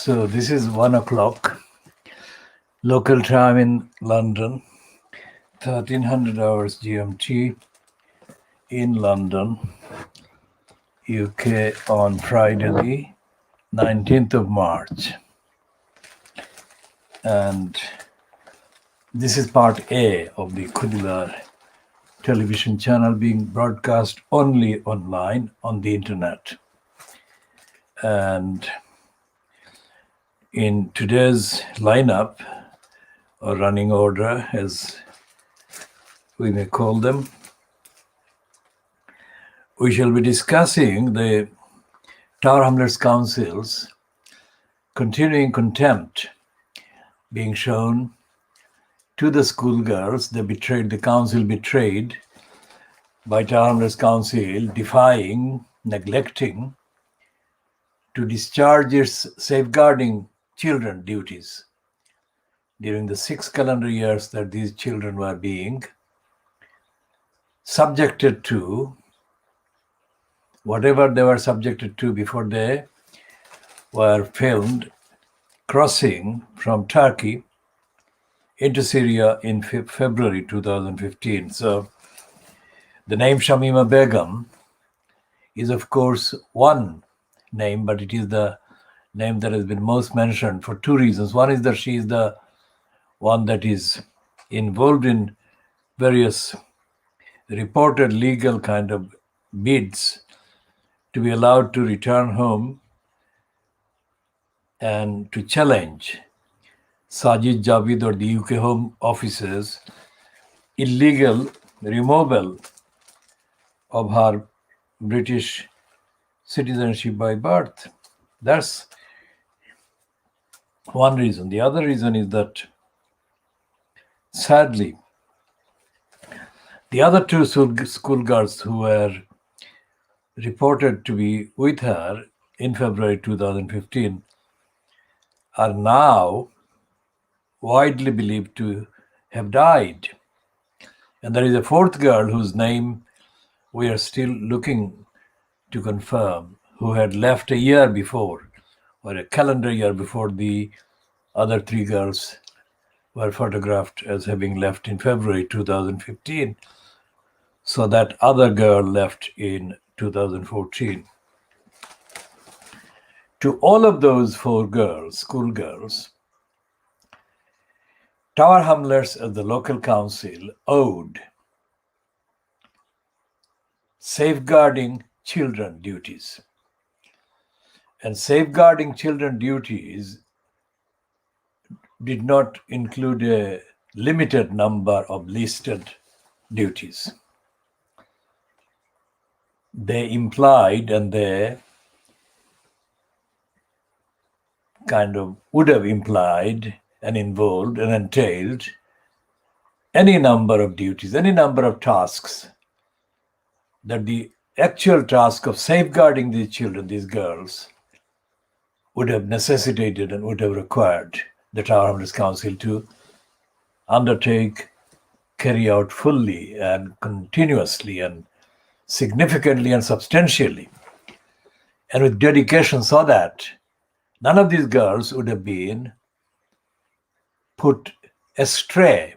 So this is 1 o'clock local time in London, 1300 hours GMT in London, UK on Friday the 19th of March. And this is part A of the Khoodeelaar television channel being broadcast only online on the internet. And in today's lineup, or running order, as we may call them, we shall be discussing the Tower Hamlets Council's continuing contempt being shown to the schoolgirls. The council betrayed by Tower Hamlets Council, defying, neglecting to discharge its safeguarding children duties during the 6 calendar years that these children were being subjected to whatever they were subjected to before they were filmed crossing from Turkey into Syria in February 2015. So the name Shamima Begum is, of course, one name, but it is the name that has been most mentioned for two reasons. One is that she is the one that is involved in various reported legal kind of bids to be allowed to return home and to challenge Sajid Javid or the UK Home Office's illegal removal of her British citizenship by birth. That's one reason. The other reason is that, sadly, the other two schoolgirls who were reported to be with her in February 2015 are now widely believed to have died. And there is a fourth girl whose name we are still looking to confirm, who had left a year before, or a calendar year before the other three girls were photographed as having left in February 2015. So that other girl left in 2014. To all of those four girls, schoolgirls, Tower Hamlets as the local council owed safeguarding children duties. And safeguarding children duties did not include a limited number of listed duties. They implied and they kind of would have implied and involved and entailed any number of duties, any number of tasks that the actual task of safeguarding these children, these girls, would have necessitated and would have required the Tower Hamlets Council to undertake, carry out fully and continuously and significantly and substantially, and with dedication, so that none of these girls would have been put astray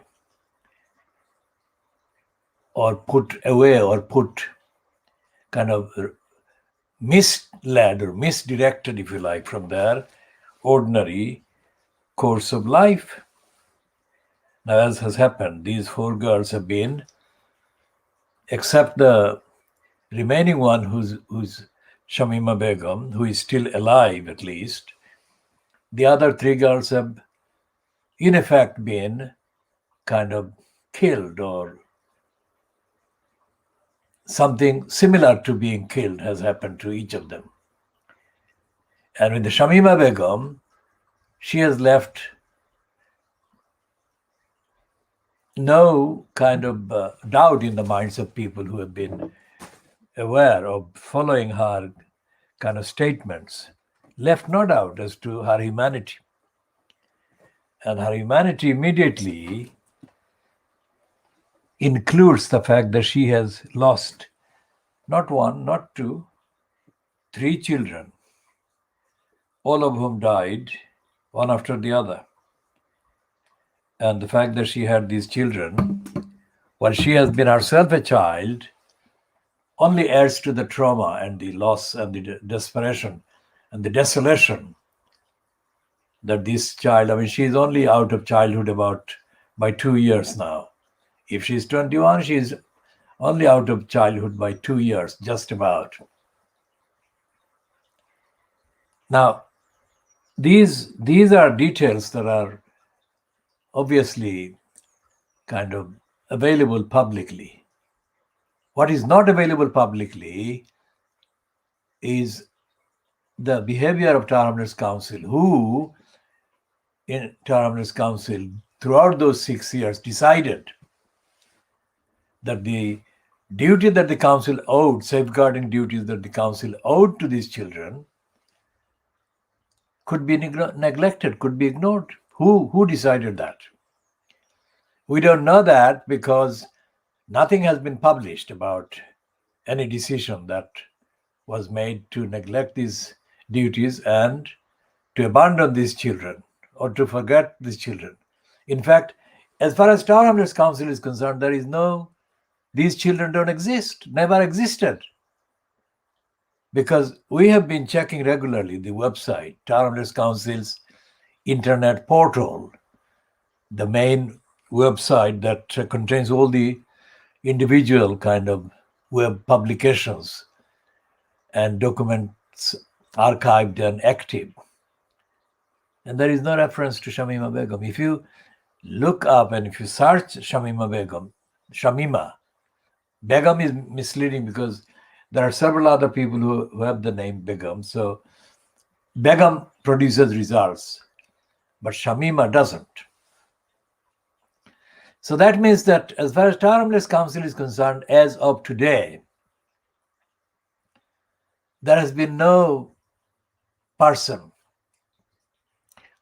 or put away or put kind of misled or misdirected, if you like, from their ordinary course of life. Now, as has happened, these four girls have been, except the remaining one who's Shamima Begum, who is still alive at least, the other three girls have in effect been kind of killed, or something similar to being killed has happened to each of them. And with the Shamima Begum, she has left no kind of doubt in the minds of people who have been aware of following her kind of statements, left no doubt as to her humanity. And her humanity immediately includes the fact that she has lost not one, not two, 3 children all of whom died, one after the other. And the fact that she had these children, while she has been herself a child, only adds to the trauma and the loss and the desperation and the desolation that this child, I mean, she's only out of childhood by 2 years now. If she's 21, she's only out of childhood by 2 years, just about. Now, these are details that are obviously kind of available publicly. What is not available publicly is the behavior of Hamlets Council, who in Hamlets Council throughout those 6 years decided that the duty that the council owed, safeguarding duties that the council owed to these children, could be neglected, could be ignored. Who decided that? We don't know that because nothing has been published about any decision that was made to neglect these duties and to abandon these children or to forget these children. In fact, as far as Hamlets Council is concerned, there is these children don't exist, never existed. Because we have been checking regularly the website, Hamlets Council's internet portal, the main website that contains all the individual kind of web publications and documents archived and active. And there is no reference to Shamima Begum. If you look up and if you search Shamima Begum, Begum is misleading because there are several other people who have the name Begum. So Begum produces results, but Shamima doesn't. So that means that as far as Hamlets Council is concerned, as of today, there has been no person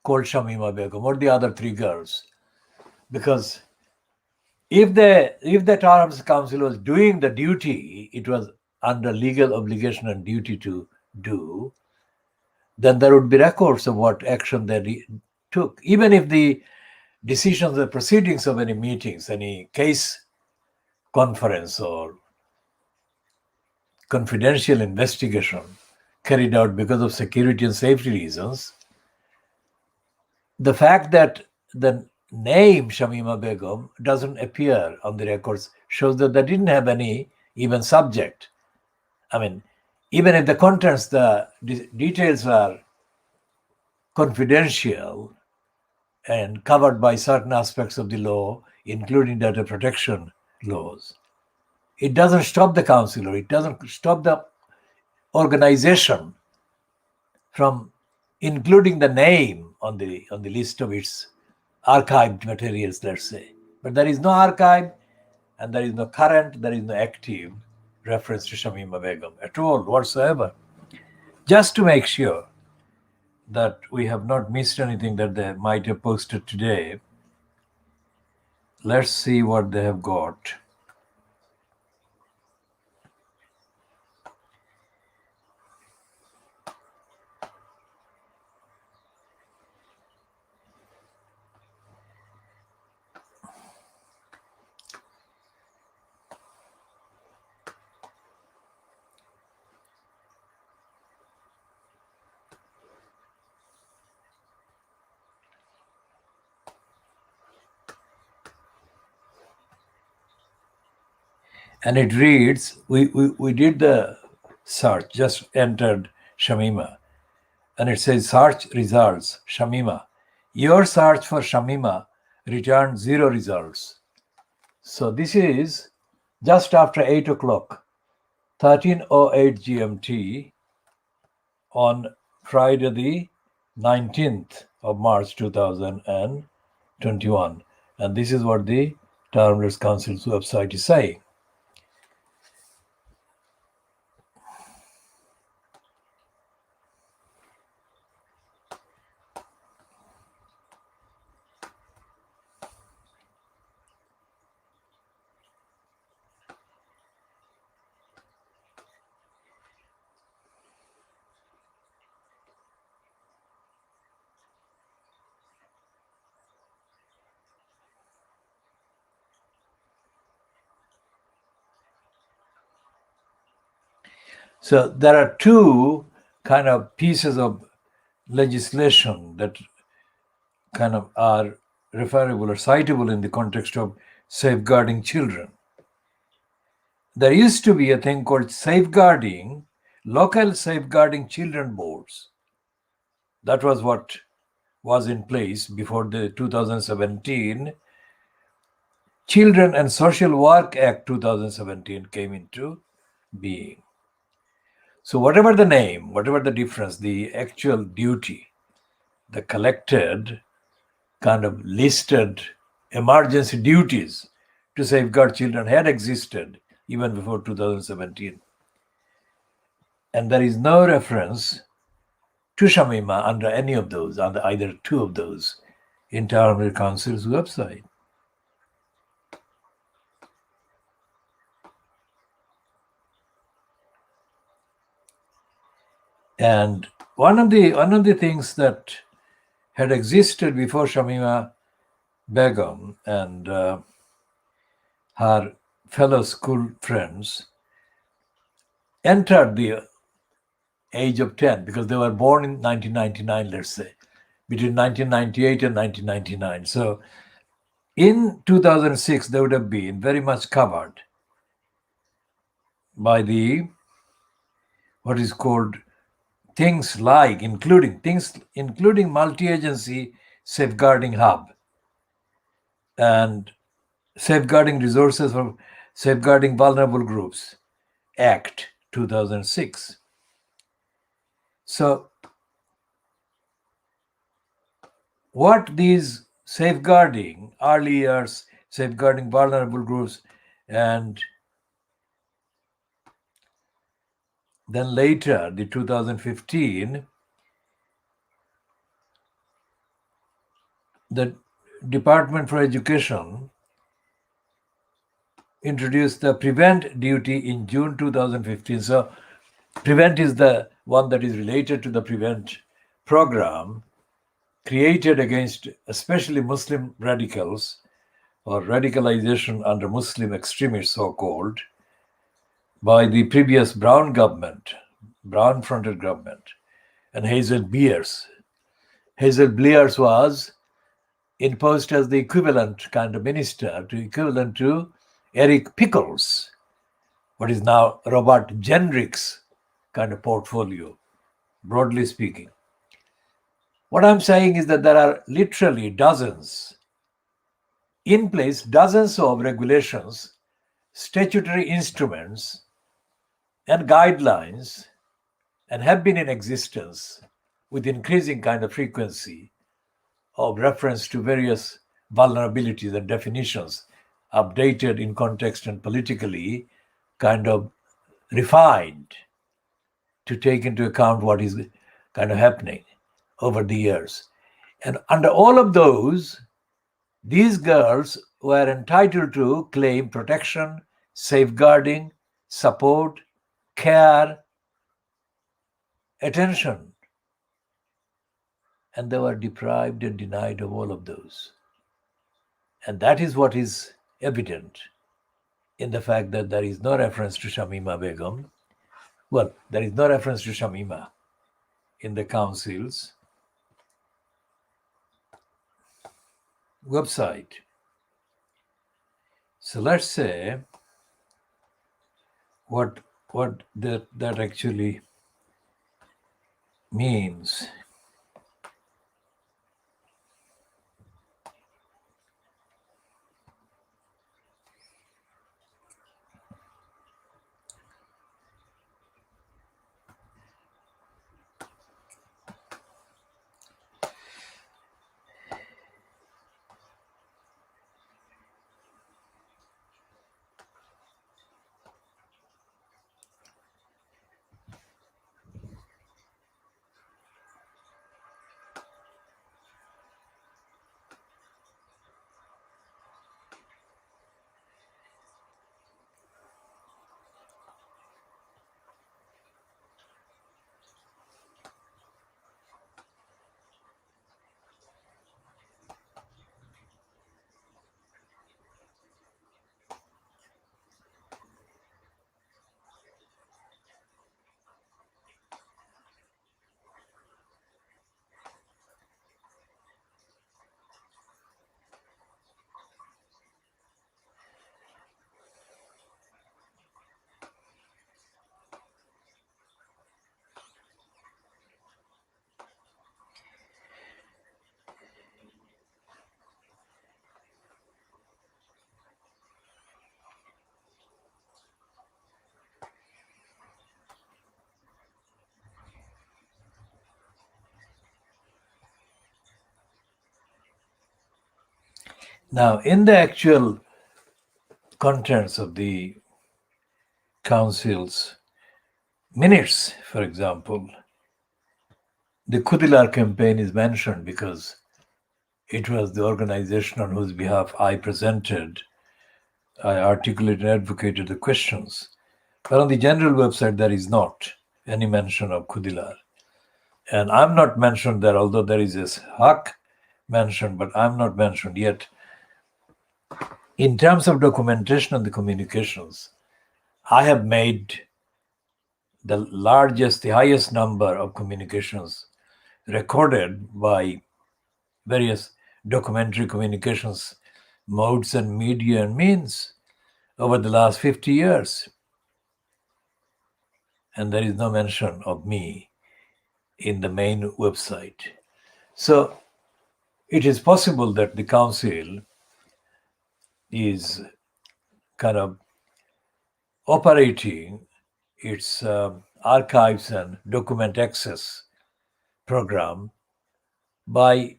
called Shamima Begum or the other three girls. Because if the Hamlets Council was doing the duty, it was under legal obligation and duty to do, then there would be records of what action they took. Even if the decisions or proceedings of any meetings, any case conference or confidential investigation carried out because of security and safety reasons, the fact that the name Shamima Begum doesn't appear on the records shows that they didn't have any even subject. I mean, even if the contents, the details are confidential and covered by certain aspects of the law, including data protection laws, it doesn't stop the council or it doesn't stop the organization from including the name on the list of its archived materials, let's say. But there is no archive and there is no current, there is no active reference to Shamima Begum at all whatsoever. Just to make sure that we have not missed anything that they might have posted today, let's see what they have got. And it reads, we did the search, just entered Shamima. And it says search results, Shamima. Your search for Shamima returned 0 results. So this is just after 8 o'clock, 13:08 GMT on Friday the 19th of March 2021. And this is what the Hamlets Council's website is saying. So there are two kind of pieces of legislation that kind of are referable or citable in the context of safeguarding children. There used to be a thing called local safeguarding children boards. That was what was in place before the 2017 Children and Social Work Act 2017 came into being. So whatever the name, whatever the difference, the actual duty, the collected kind of listed emergency duties to safeguard children had existed even before 2017. And there is no reference to Shamima under any of those, under either two of those, in Hamlets Council's website. And one of the things that had existed before Shamima Begum and her fellow school friends entered the age of 10, because they were born in 1999, let's say, between 1998 and 1999. So in 2006, they would have been very much covered by the what is called things like, including multi-agency safeguarding hub and safeguarding resources for safeguarding vulnerable groups Act 2006. So what these safeguarding early years, safeguarding vulnerable groups, and then later the 2015, the Department for Education introduced the prevent duty in June 2015. So prevent is the one that is related to the prevent program created against especially Muslim radicals or radicalization under Muslim extremists, so-called, by the previous Brown-fronted government, and Hazel Blears. Hazel Blears was imposed as the equivalent kind of minister, equivalent to Eric Pickles, what is now Robert Jenrick's kind of portfolio, broadly speaking. What I'm saying is that there are literally dozens in place, dozens of regulations, statutory instruments, and guidelines, and have been in existence with increasing kind of frequency of reference to various vulnerabilities and definitions, updated in context and politically kind of refined to take into account what is kind of happening over the years. And under all of those, these girls were entitled to claim protection, safeguarding, support, care, attention. And they were deprived and denied of all of those. And that is what is evident in the fact that there is no reference to Shamima Begum. Well, there is no reference to Shamima in the council's website. So let's say what that actually means. Now, in the actual contents of the council's minutes, for example, the Khoodeelaar campaign is mentioned because it was the organization on whose behalf I articulated and advocated the questions. But on the general website, there is not any mention of Khoodeelaar. And I'm not mentioned there, although there is this Haq mentioned, but I'm not mentioned yet. In terms of documentation and the communications, I have made the highest number of communications recorded by various documentary communications modes and media and means over the last 50 years. And there is no mention of me in the main website. So it is possible that the council is kind of operating its archives and document access program by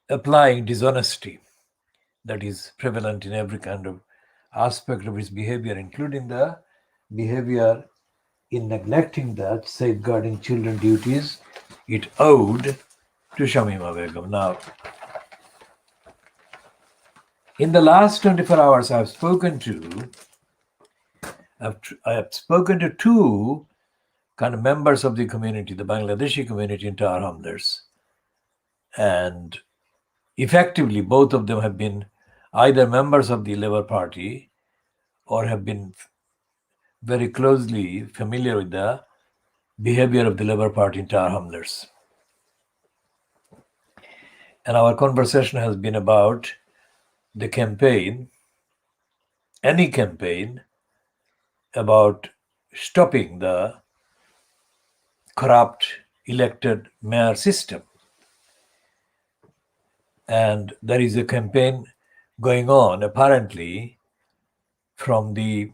applying dishonesty that is prevalent in every kind of aspect of its behavior, including the behavior in neglecting that safeguarding children duties it owed to Shamima Begum. Now, in the last 24 hours, I have spoken to two kind of members of the community, the Bangladeshi community in Tower Hamlets. And effectively, both of them have been either members of the Labour Party or have been very closely familiar with the behavior of the Labour Party in Tower Hamlets. And our conversation has been about the campaign, any campaign, about stopping the corrupt elected mayor system. And there is a campaign going on, apparently, from the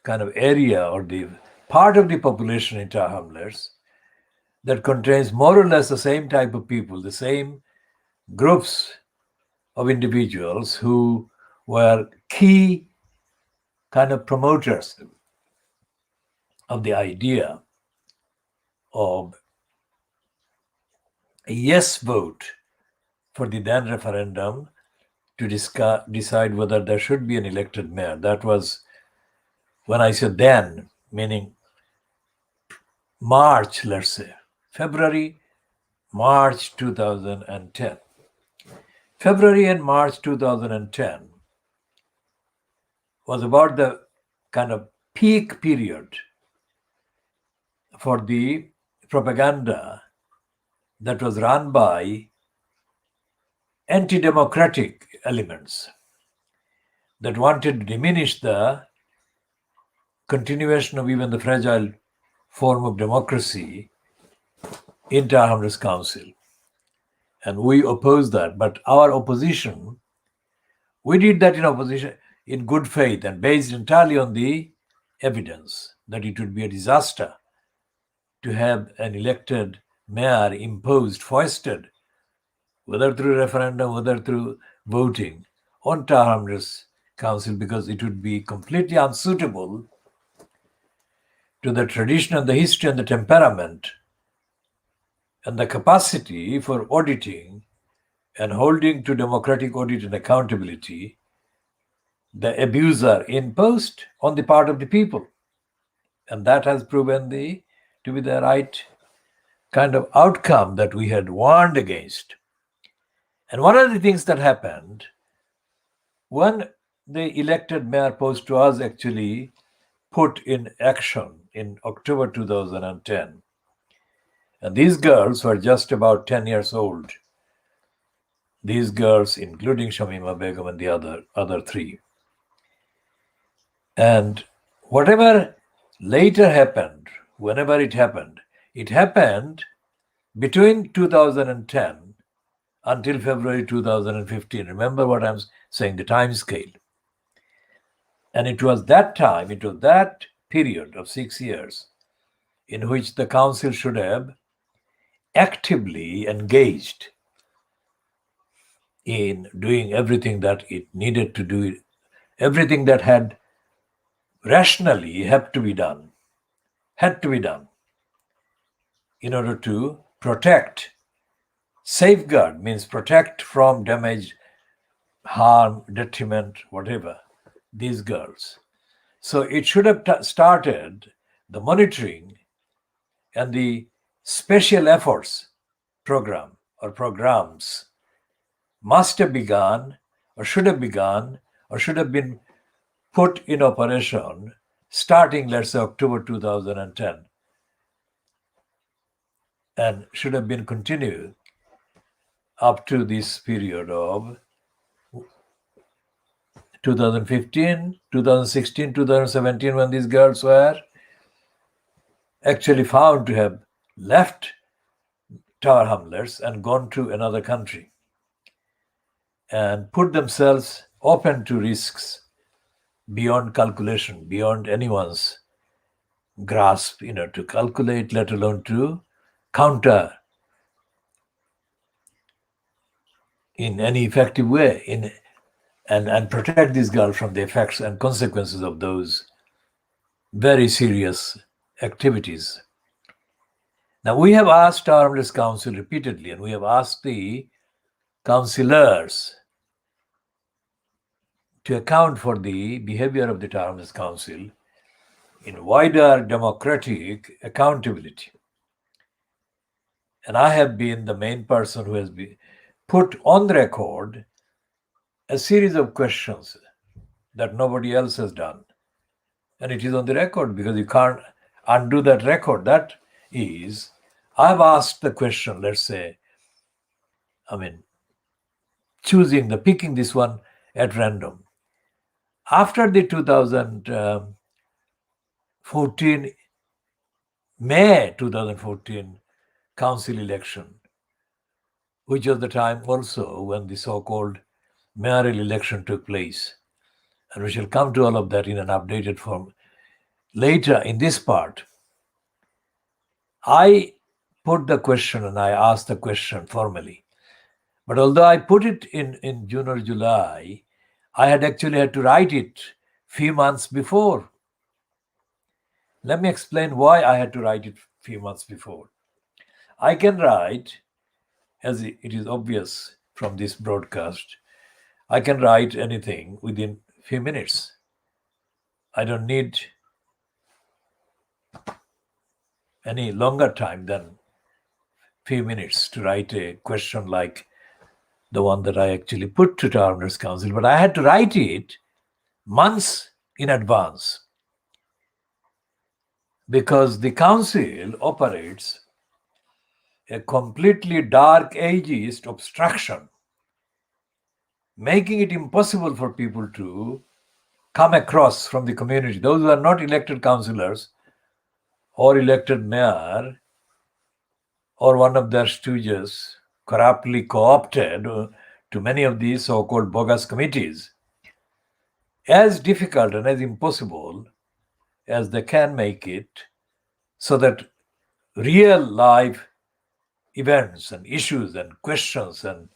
kind of area or the part of the population in Tower Hamlets that contains more or less the same type of people, the same groups of individuals who were key kind of promoters of the idea of a yes vote for the then referendum to decide whether there should be an elected mayor. That was, when I said then, meaning March, let's say, February, March 2010. February and March 2010 was about the kind of peak period for the propaganda that was run by anti-democratic elements that wanted to diminish the continuation of even the fragile form of democracy in Hamlets Council. And we opposed that. But our opposition, we did that in opposition in good faith and based entirely on the evidence that it would be a disaster to have an elected mayor imposed, foisted, whether through referendum, whether through voting, on Hamlets Council, because it would be completely unsuitable to the tradition and the history and the temperament and the capacity for auditing and holding to democratic audit and accountability the abuser imposed on the part of the people. And that has proven to be the right kind of outcome that we had warned against. And one of the things that happened when the elected mayor post was actually put in action in October 2010, and these girls were just about 10 years old. These girls, including Shamima Begum and the other three. And whatever later happened, whenever it happened between 2010 until February 2015. Remember what I'm saying, the time scale. And it was that period of 6 years in which the council should have actively engaged in doing everything that it needed to do, everything that had rationally had to be done in order to protect, safeguard means protect from damage, harm, detriment, whatever, these girls. So it should have started the monitoring and the special efforts program or programs must have begun or should have begun or should have been put in operation starting, let's say, October 2010, and should have been continued up to this period of 2015, 2016, 2017, when these girls were actually found to have left Tower Hamlets and gone to another country and put themselves open to risks beyond calculation, beyond anyone's grasp, to calculate, let alone to counter in any effective way, and protect these girls from the effects and consequences of those very serious activities. Now, we have asked our Hamlets Council repeatedly, and we have asked the councillors to account for the behavior of the Tower Hamlets Council in wider democratic accountability. And I have been the main person who has been put on the record a series of questions that nobody else has done. And it is on the record because you can't undo that record. That is, I've asked the question, let's say, picking this one at random. After the 2014, May 2014 council election, which was the time also when the so-called mayoral election took place. And we shall come to all of that in an updated form later in this part. I put the question and I asked the question formally. But although I put it in June or July, I had actually had to write it few months before. Let me explain why I had to write it few months before. I can write, as it is obvious from this broadcast, I can write anything within few minutes. I don't need any longer time than few minutes to write a question like the one that I actually put to Tower Hamlets Council, but I had to write it months in advance because the council operates a completely dark ageist obstruction, making it impossible for people to come across from the community. Those who are not elected councillors or elected mayor or one of their stooges corruptly co-opted to many of these so-called bogus committees, as difficult and as impossible as they can make it, so that real life events and issues and questions and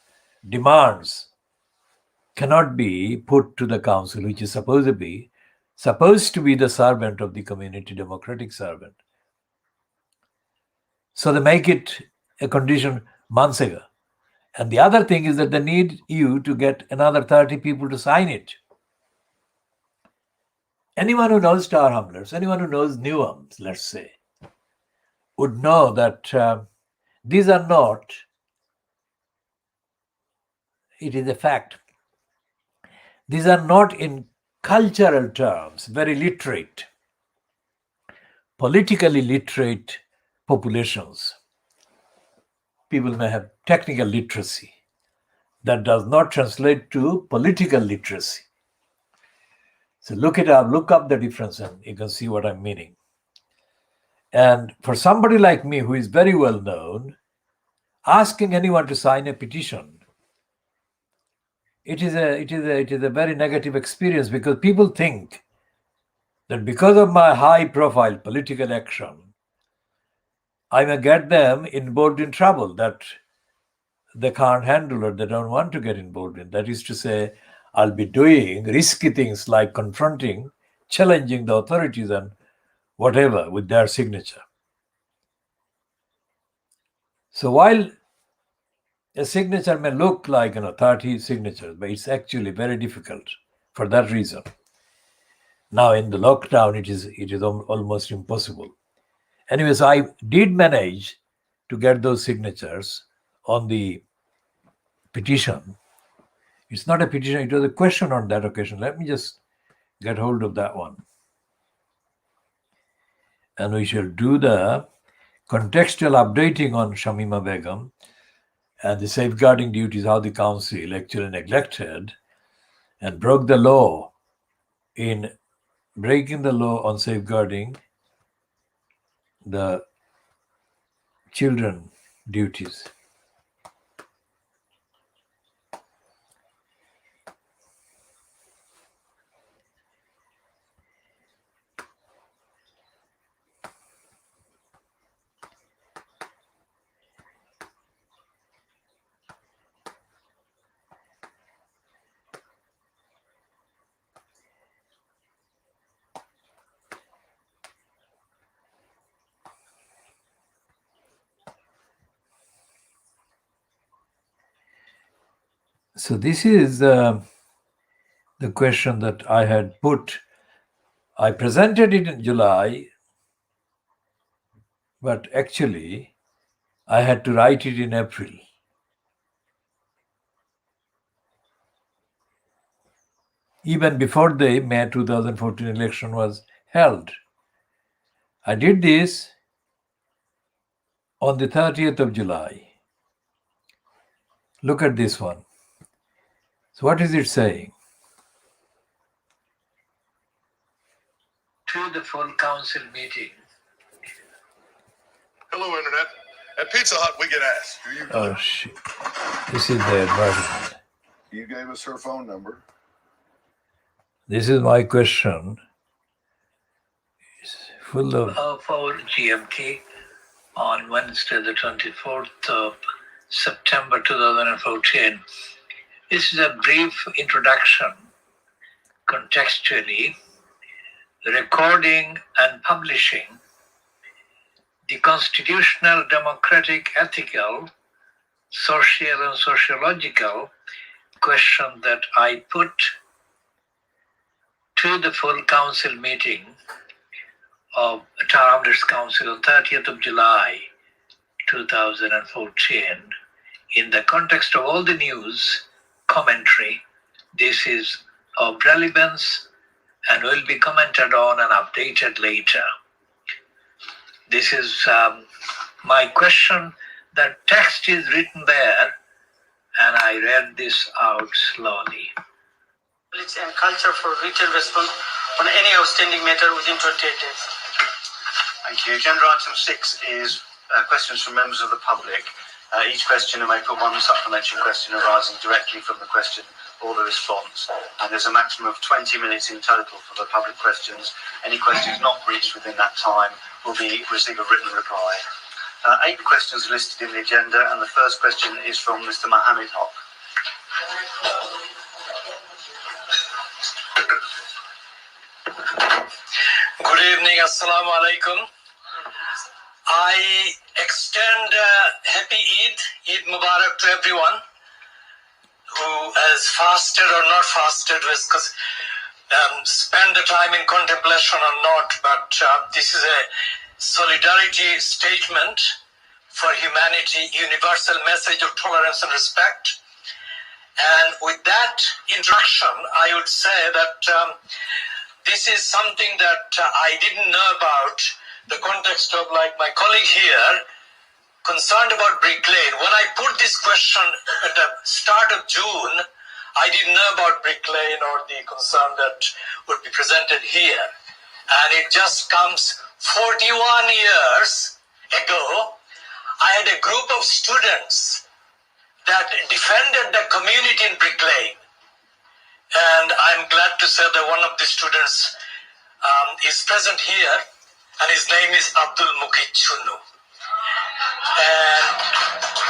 demands cannot be put to the council, which is supposed to be the servant of the community, democratic servant. So they make it a condition months ago. And the other thing is that they need you to get another 30 people to sign it. Anyone who knows Tower Hamlets, anyone who knows Newhams, let's say, would know that these are not, it is a fact, these are not in cultural terms very literate, politically literate populations. People may have technical literacy. That does not translate to political literacy. So look up the difference and you can see what I'm meaning. And for somebody like me who is very well known, asking anyone to sign a petition, it is a very negative experience, because people think that because of my high profile political action, I may get them involved in trouble, that they can't handle or they don't want to get involved in. That is to say, I'll be doing risky things like confronting, challenging the authorities and whatever with their signature. So while a signature may look like 30 signatures, but it's actually very difficult for that reason. Now in the lockdown, it is almost impossible. Anyways, I did manage to get those signatures on the petition. It's not a petition, it was a question on that occasion. Let me just get hold of that one. And we shall do the contextual updating on Shamima Begum and the safeguarding duties, how the council actually neglected and broke the law in breaking the law on safeguarding the children duties. So this is the question that I had put. I presented it in July, but actually I had to write it in April. Even before the May 2014 election was held. I did this on the 30th of July. Look at this one. So what is it saying? To the full council meeting. Hello, Internet. At Pizza Hut, we get asked, do you... Oh, shit. This is the advertisement. You gave us her phone number. This is my question. It's full of 4 GMT on Wednesday, the 24th of September 2014. This is a brief introduction, contextually, recording and publishing the constitutional, democratic, ethical, social and sociological question that I put to the full council meeting of Hamlets Council on 30th of July 2014. In the context of all the news, commentary, this is of relevance and will be commented on and updated later. This is my question. The text is written there, and I read this out slowly. And culture for written response on any outstanding matter within 28 days. Thank you. Agenda item 6 is questions from members of the public. Each questioner may put one supplementary question arising directly from the question or the response. And there's a maximum of 20 minutes in total for the public questions. Any questions not reached within that time will receive a written reply. 8 questions are listed in the agenda, and the first question is from Mr. Mohammed Hock. Good evening, Assalamu alaikum. I extend happy Eid Mubarak to everyone who has fasted or not fasted, because spend the time in contemplation or not, but this is a solidarity statement for humanity, universal message of tolerance and respect. And with that introduction, I would say that this is something that I didn't know about, the context of, like my colleague here, concerned about Brick Lane. When I put this question at the start of June, I didn't know about Brick Lane or the concern that would be presented here. And it just comes 41 years ago, I had a group of students that defended the community in Brick Lane. And I'm glad to say that one of the students is present here, and his name is Abdul Mukid Chunu. And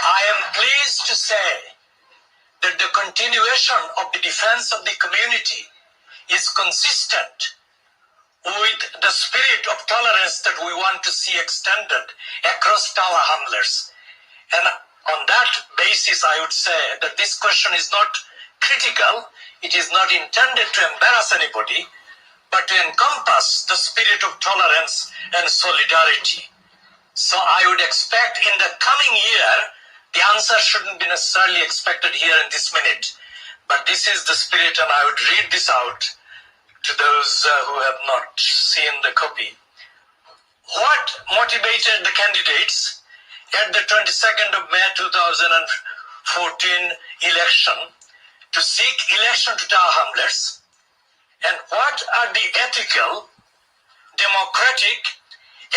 I am pleased to say that the continuation of the defense of the community is consistent with the spirit of tolerance that we want to see extended across Tawa Hamlets. And on that basis, I would say that this question is not critical. It is not intended to embarrass anybody, but to encompass the spirit of tolerance and solidarity. So I would expect in the coming year, the answer shouldn't be necessarily expected here in this minute. But this is the spirit, and I would read this out to those who have not seen the copy. What motivated the candidates at the 22nd of May 2014 election to seek election to Tawa Hamlets, and what are the ethical, democratic,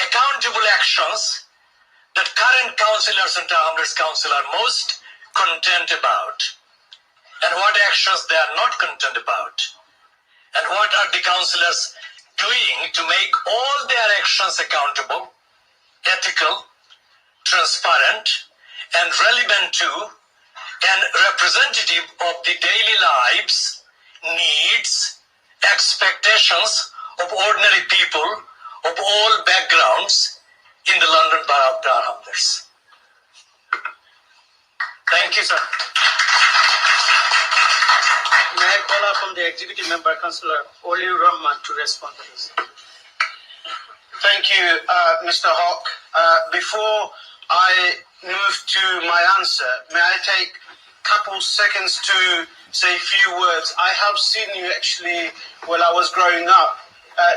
accountable actions that current councillors and Tawa Hamlets Council are most content about, and what actions they are not content about, and what are the councillors doing to make all their actions accountable, ethical, transparent, and relevant to and representative of the daily lives, needs, expectations of ordinary people of all backgrounds in the London Borough of Tawa Hamlets. Thank you, sir. May I call upon the executive member, Councillor Oliu Rahman, to respond to this? Thank you, Mr. Hawk. Before I move to my answer, may I take a couple seconds to say a few words? I have seen you actually while I was growing up,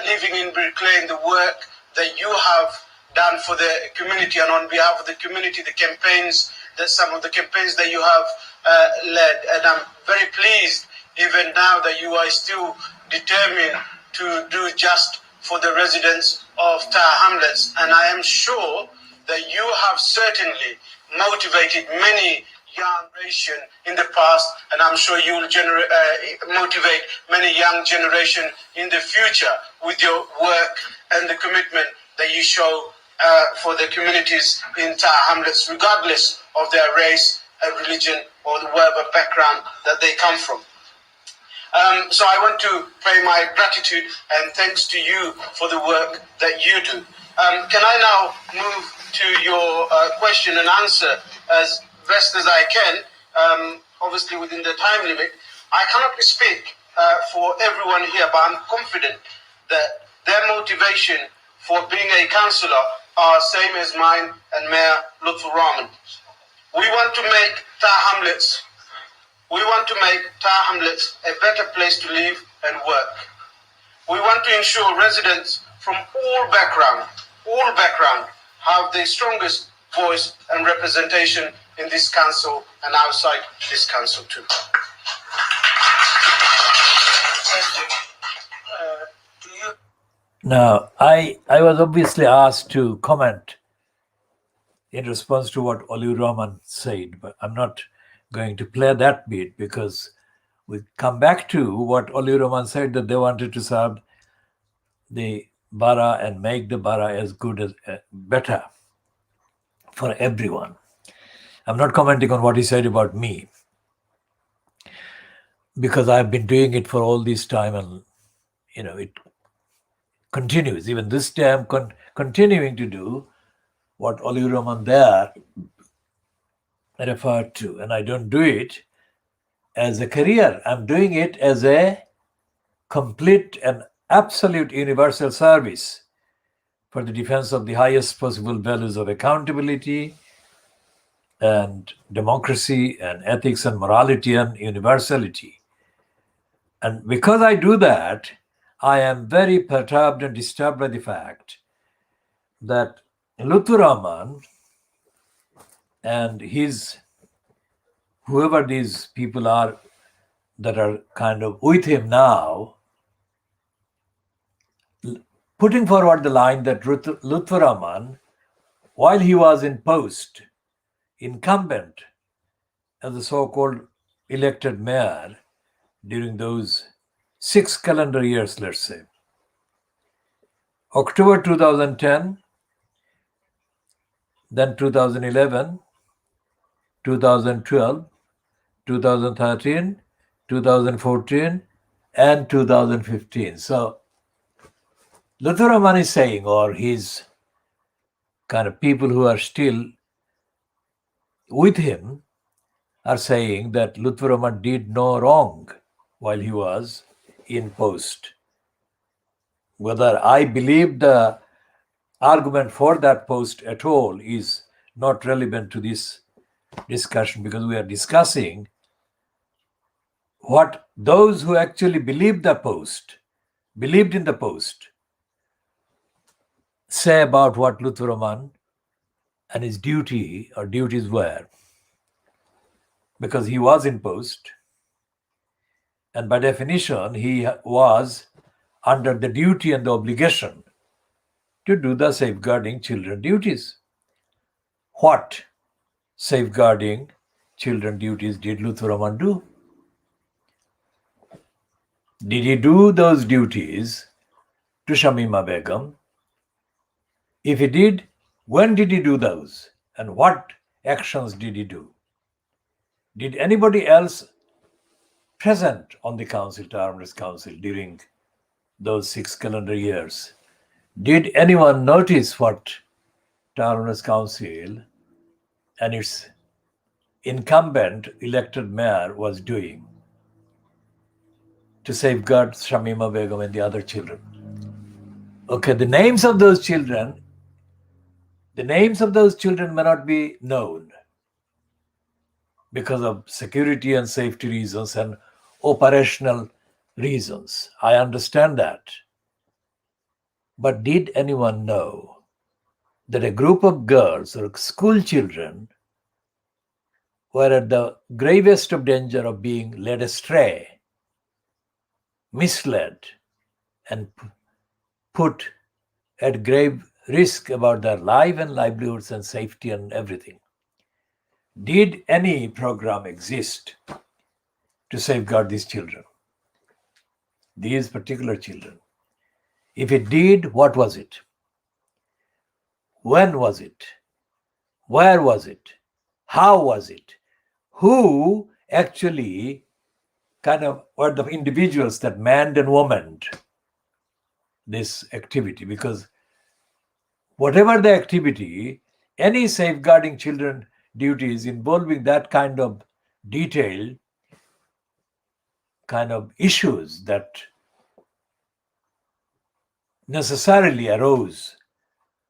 living in Berkeley, and the work that you have done for the community, and on behalf of the community, the campaigns, some of the campaigns that you have led. And I'm very pleased even now that you are still determined to do just for the residents of Tawa Hamlets. And I am sure that you have certainly motivated many young generation in the past, and I'm sure you will motivate many young generation in the future with your work and the commitment that you show for the communities in Tawa Hamlets, regardless of their race, religion, or whatever background that they come from. So I want to pay my gratitude and thanks to you for the work that you do. Can I now move to your question and answer as best as I can, obviously within the time limit? I cannot speak for everyone here, but I'm confident that their motivation for being a councillor are same as mine and Mayor Lutfur Rahman. We want to make Tawa Hamlets a better place to live and work. We want to ensure residents from all background have the strongest voice and representation in this council and outside this council too. Now, I was obviously asked to comment in response to what Oliu Rahman said, but I'm not going to play that bit because we come back to what Oliu Rahman said, that they wanted to serve the borough and make the borough as good as better for everyone. I'm not commenting on what he said about me because I've been doing it for all this time, and it continues. Even this day, I'm continuing to do what Oliu Rahman there referred to, and I don't do it as a career. I'm doing it as a complete and absolute universal service for the defense of the highest possible values of accountability and democracy and ethics and morality and universality. And because I do that, I am very perturbed and disturbed by the fact that Lutfur Rahman and whoever these people are that are kind of with him now, putting forward the line that Lutfur Rahman, while he was in post, incumbent as the so-called elected mayor during those 6 calendar years, let's say, October 2010, then 2011, 2012, 2013, 2014, and 2015. So Lutfur Rahman is saying, or his kind of people who are still with him are saying that Lutfur Rahman did no wrong while he was in post. Whether I believe the argument for that post at all is not relevant to this discussion, because we are discussing what those who actually believed in the post, say about what Lutfur Rahman and his duty or duties were, because he was in post, and by definition he was under the duty and the obligation to do the safeguarding children duties. What safeguarding children duties did Lutfur Rahman do? Did he do those duties to Shamima Begum? If he did, when did he do those? And what actions did he do? Did anybody else present on the council, Hamlets Council, during those 6 calendar years, did anyone notice what Hamlets Council and its incumbent elected mayor was doing to safeguard Shamima Begum and the other children? Okay, the names of those children may not be known because of security and safety reasons and operational reasons. I understand that. But did anyone know that a group of girls or school children were at the gravest of danger of being led astray, misled, and put at grave risk about their life and livelihoods and safety and everything? Did any program exist to safeguard these children, these particular children? If it did, what was it? When was it? Where was it? How was it? Who actually kind of were the individuals that manned and womaned this activity? Because whatever the activity, any safeguarding children duties involving that kind of detailed kind of issues that necessarily arose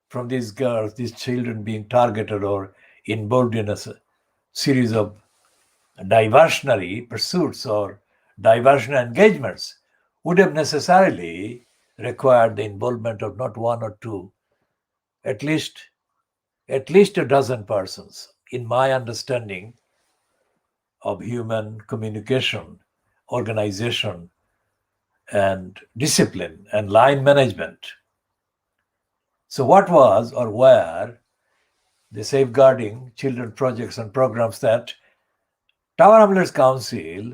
from these girls, these children being targeted or involved in a series of diversionary pursuits or diversionary engagements, would have necessarily required the involvement of not one or two, at least a dozen persons, in my understanding of human communication, organization, and discipline and line management. So what was or were the safeguarding children projects and programs that Tower Hamlets Council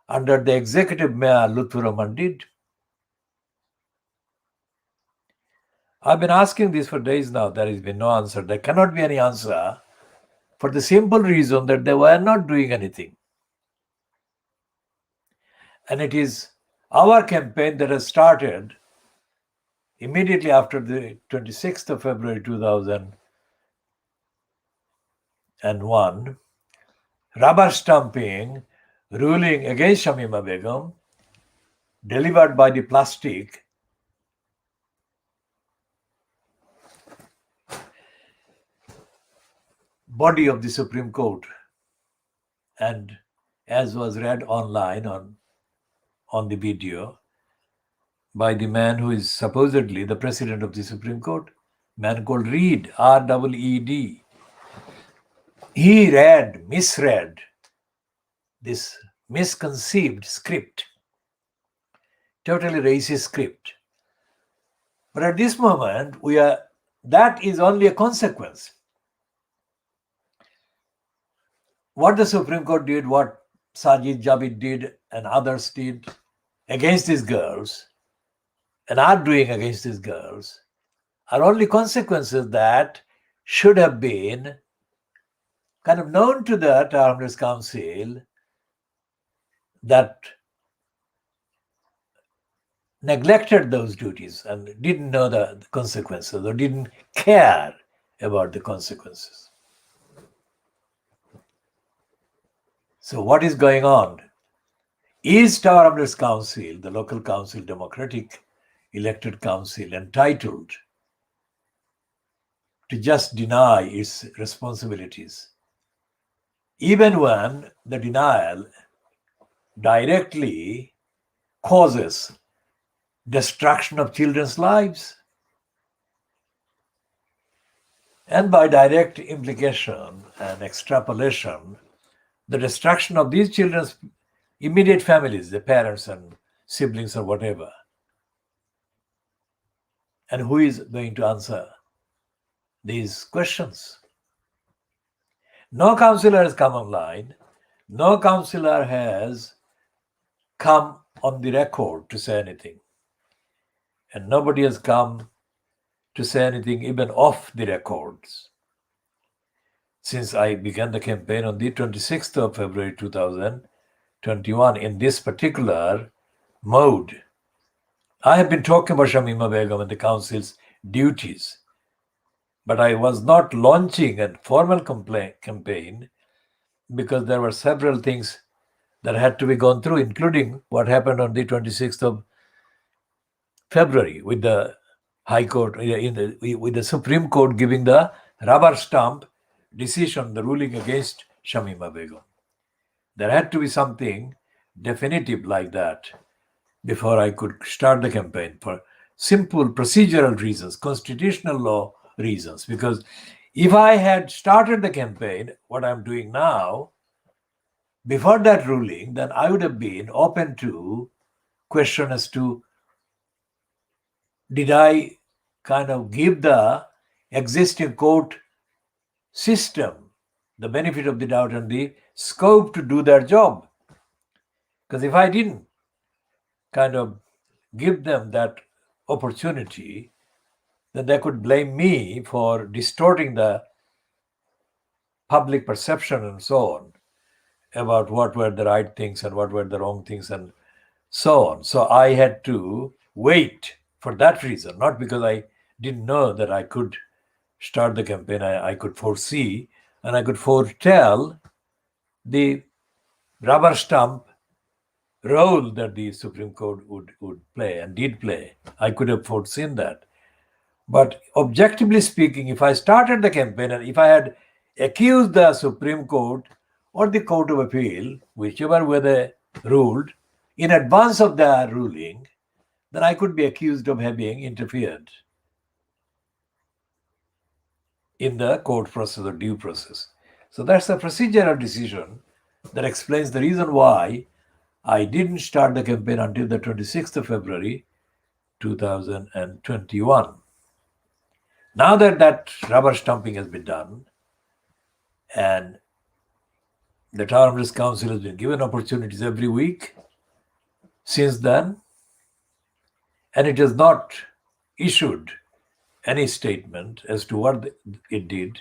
under the executive mayor Lutfur Rahman did? I've been asking this for days now. There has been no answer. There cannot be any answer for the simple reason that they were not doing anything. And it is our campaign that has started immediately after the 26th of February 2001, rubber stamping ruling against Shamima Begum, delivered by the plastic body of the Supreme Court, and as was read online on the video by the man who is supposedly the president of the Supreme Court, man called Reed, R-E-E-D. He misread this misconceived script, totally racist script. But at this moment, that is only a consequence. What the Supreme Court did, what Sajid Javid did and others did against these girls and are doing against these girls are only consequences that should have been kind of known to the Hamlets Council that neglected those duties and didn't know the consequences or didn't care about the consequences. So what is going on? Is Tower Hamlets Council, the local council, democratic elected council, entitled to just deny its responsibilities, even when the denial directly causes destruction of children's lives? And by direct implication and extrapolation, the destruction of these children's immediate families, the parents and siblings or whatever. And who is going to answer these questions? No councillor has come online. No councillor has come on the record to say anything. And nobody has come to say anything even off the records. Since I began the campaign on the 26th of February 2021 in this particular mode, I have been talking about Shamima Begum and the council's duties, but I was not launching a formal campaign because there were several things that had to be gone through, including what happened on the 26th of February with the High Court, with the Supreme Court giving the rubber stamp decision, the ruling against Shamima Begum. There had to be something definitive like that before I could start the campaign, for simple procedural reasons, constitutional law reasons. Because if I had started the campaign, what I'm doing now, before that ruling, then I would have been open to question as to, did I kind of give the existing court system the benefit of the doubt and the scope to do their job? Because if I didn't kind of give them that opportunity, then they could blame me for distorting the public perception and so on about what were the right things and what were the wrong things and so on. So I had to wait for that reason, not because I didn't know that I could start the campaign. I could foresee and I could foretell the rubber stamp role that the Supreme Court would play and did play. I could have foreseen that. But objectively speaking, if I started the campaign and if I had accused the Supreme Court or the Court of Appeal, whichever way they ruled, in advance of the ruling, then I could be accused of having interfered in the court process or due process. So that's a procedural decision that explains the reason why I didn't start the campaign until the 26th of February 2021. Now that that rubber stamping has been done and the Tower Hamlets Council has been given opportunities every week since then, and it has not issued any statement as to what it did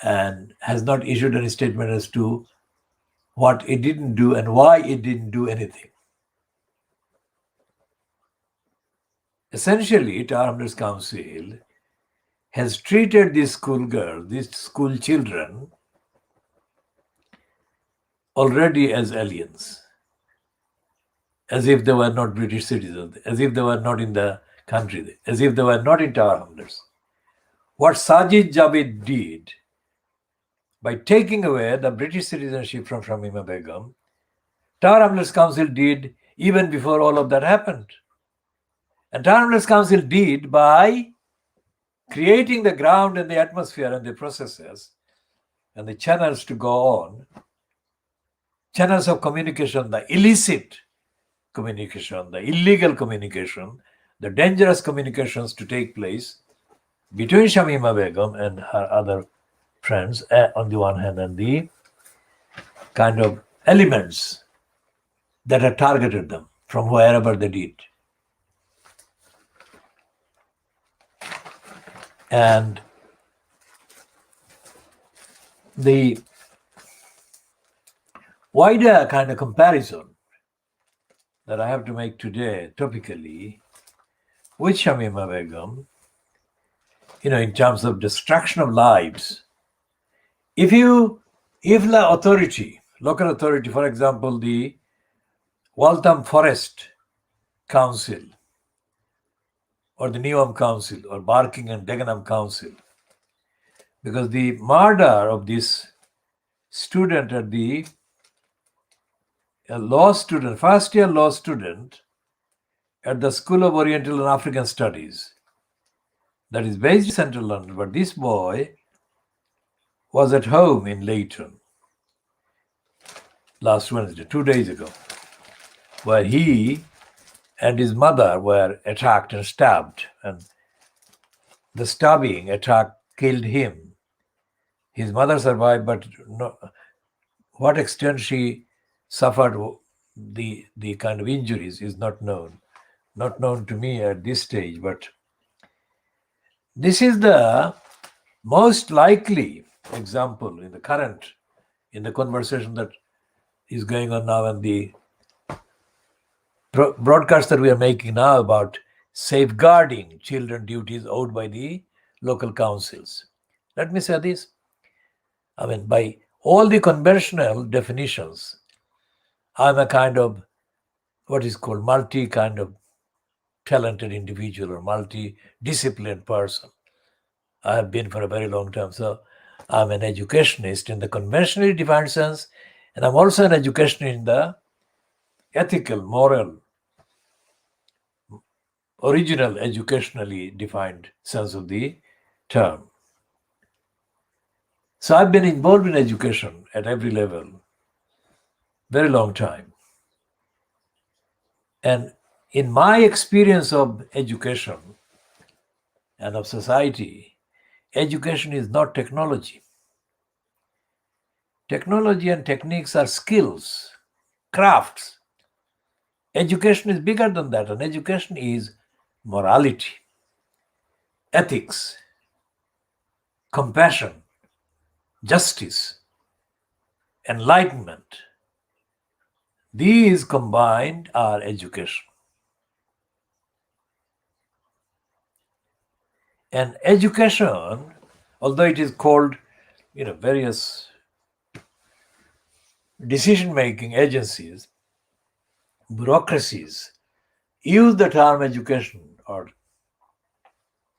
and has not issued any statement as to what it didn't do and why it didn't do anything. Essentially, Tower Hamlets Council has treated these schoolgirls, these school children, already as aliens, as if they were not British citizens, as if they were not in the country, as if they were not in Tower Hamlets. What Sajid Javid did by taking away the British citizenship from Shamima Begum, Tower Hamlets Council did even before all of that happened. And Tower Hamlets Council did by creating the ground and the atmosphere and the processes and the channels to go on, channels of communication, the illicit communication, the illegal communication, the dangerous communications to take place between Shamima Begum and her other friends on the one hand, and the kind of elements that had targeted them from wherever they did. And the wider kind of comparison that I have to make today, topically, with Shamima Begum, in terms of destruction of lives. If the authority, local authority, for example, the Waltham Forest Council, or the Newham Council, or Barking and Dagenham Council, because the murder of this student at first year law student at the School of Oriental and African Studies, that is based in Central London, but this boy was at home in Leighton last Wednesday, 2 days ago, where he and his mother were attacked and stabbed, and the stabbing attack killed him. His mother survived, but what extent she suffered the kind of injuries is not known to me at this stage. But this is the most likely example in the conversation that is going on now, and the broadcast that we are making now about safeguarding children duties owed by the local councils. Let me say this. By all the conventional definitions, I'm a kind of what is called kind of talented individual or multi-disciplined person. I have been for a very long time. So I'm an educationist in the conventionally defined sense, and I'm also an educationist in the ethical, moral, original, educationally defined sense of the term. So I've been involved in education at every level, very long time. And in my experience of education and of society, education is not technology. Technology and techniques are skills, crafts. Education is bigger than that, and education is morality, ethics, compassion, justice, enlightenment. These combined are education. And education, although it is called, various decision-making agencies, bureaucracies, use the term education or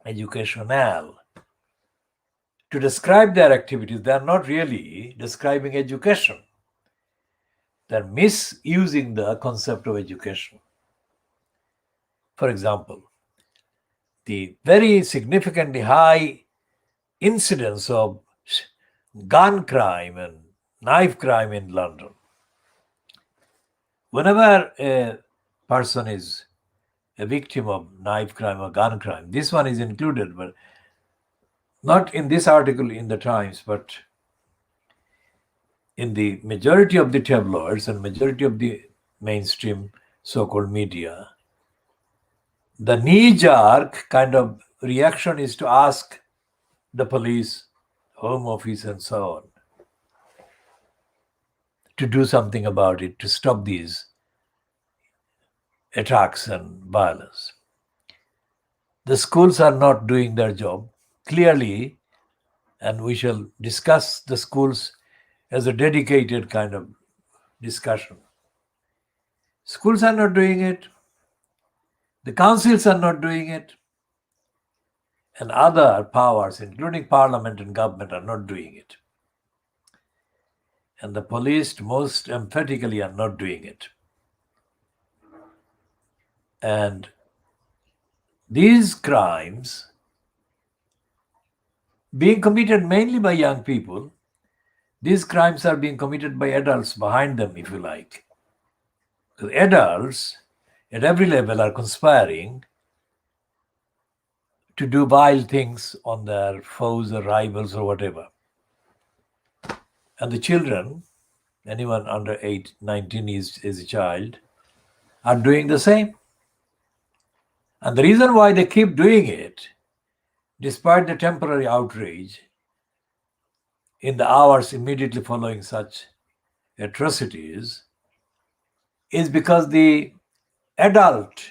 educational to describe their activities. They are not really describing education. They're misusing the concept of education. For example, the very significantly high incidence of gun crime and knife crime in London. Whenever a person is a victim of knife crime or gun crime, this one is included, but not in this article in the Times, but in the majority of the tabloids and majority of the mainstream so-called media. The knee-jerk kind of reaction is to ask the police, Home Office, and so on to do something about it, to stop these attacks and violence. The schools are not doing their job clearly, and we shall discuss the schools as a dedicated kind of discussion. Schools are not doing it, the councils are not doing it, and other powers, including parliament and government, are not doing it. And the police most emphatically are not doing it. And these crimes being committed mainly by young people, these crimes are being committed by adults behind them, if you like. The adults at every level are conspiring to do vile things on their foes or rivals or whatever. And the children, anyone under 19 is a child, are doing the same. And the reason why they keep doing it, despite the temporary outrage, in the hours immediately following such atrocities is because the adult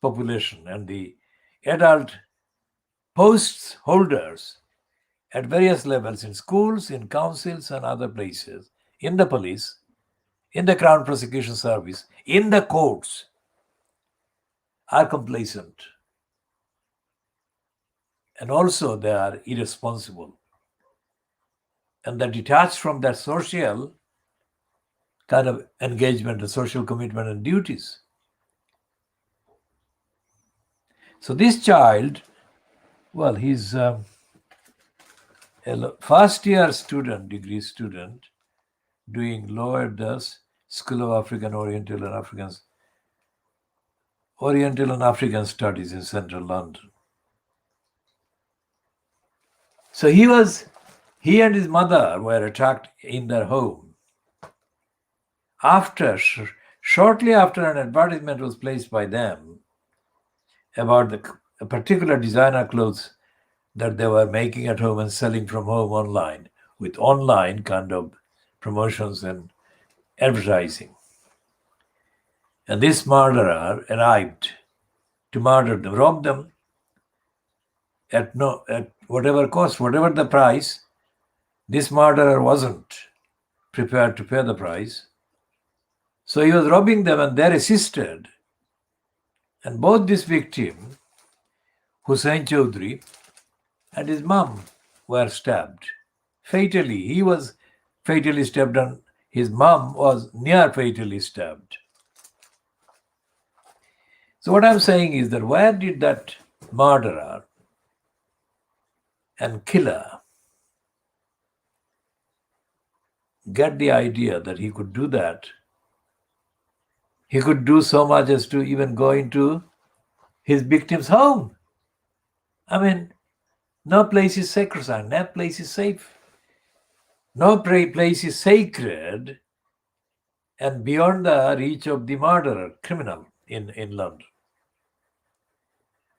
population and the adult posts holders at various levels in schools, in councils, and other places, in the police, in the Crown Prosecution Service, in the courts, are complacent. And also they are irresponsible. And they're detached from their social kind of engagement, the social commitment and duties. So this child, well, he's a first year student, degree student, doing law at the School of Oriental and African Studies in central London. So he and his mother were attacked in their home. Shortly after an advertisement was placed by them about a particular designer clothes that they were making at home and selling from home online, with online kind of promotions and advertising. And this murderer arrived to murder them, rob them at whatever cost, whatever the price. This murderer wasn't prepared to pay the price. So he was robbing them and they resisted. And both this victim, Hussain Chaudhry, and his mom were stabbed fatally. He was fatally stabbed and his mom was near fatally stabbed. So what I'm saying is that where did that murderer and killer get the idea that he could do that? He could do so much as to even go into his victim's home. I mean, no place is sacrosanct, no place is safe. No place is sacred and beyond the reach of the murderer, criminal in London.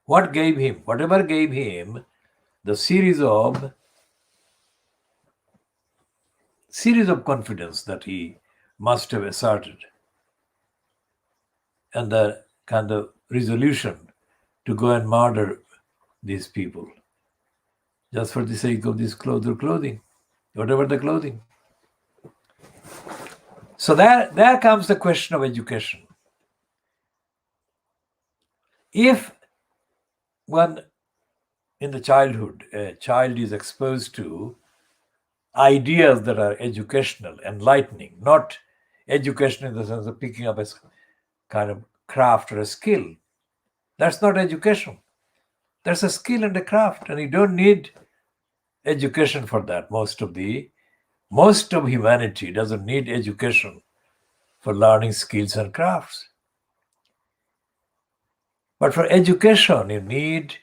Whatever gave him the series of confidence that he must have asserted and the kind of resolution to go and murder these people just for the sake of this clothing, whatever the clothing. So there comes the question of education. If when in the childhood a child is exposed to ideas that are educational, enlightening, not education in the sense of picking up a kind of craft or a skill, that's not education. That's a skill and a craft, and you don't need education for that. Most of humanity doesn't need education for learning skills and crafts. But for education, you need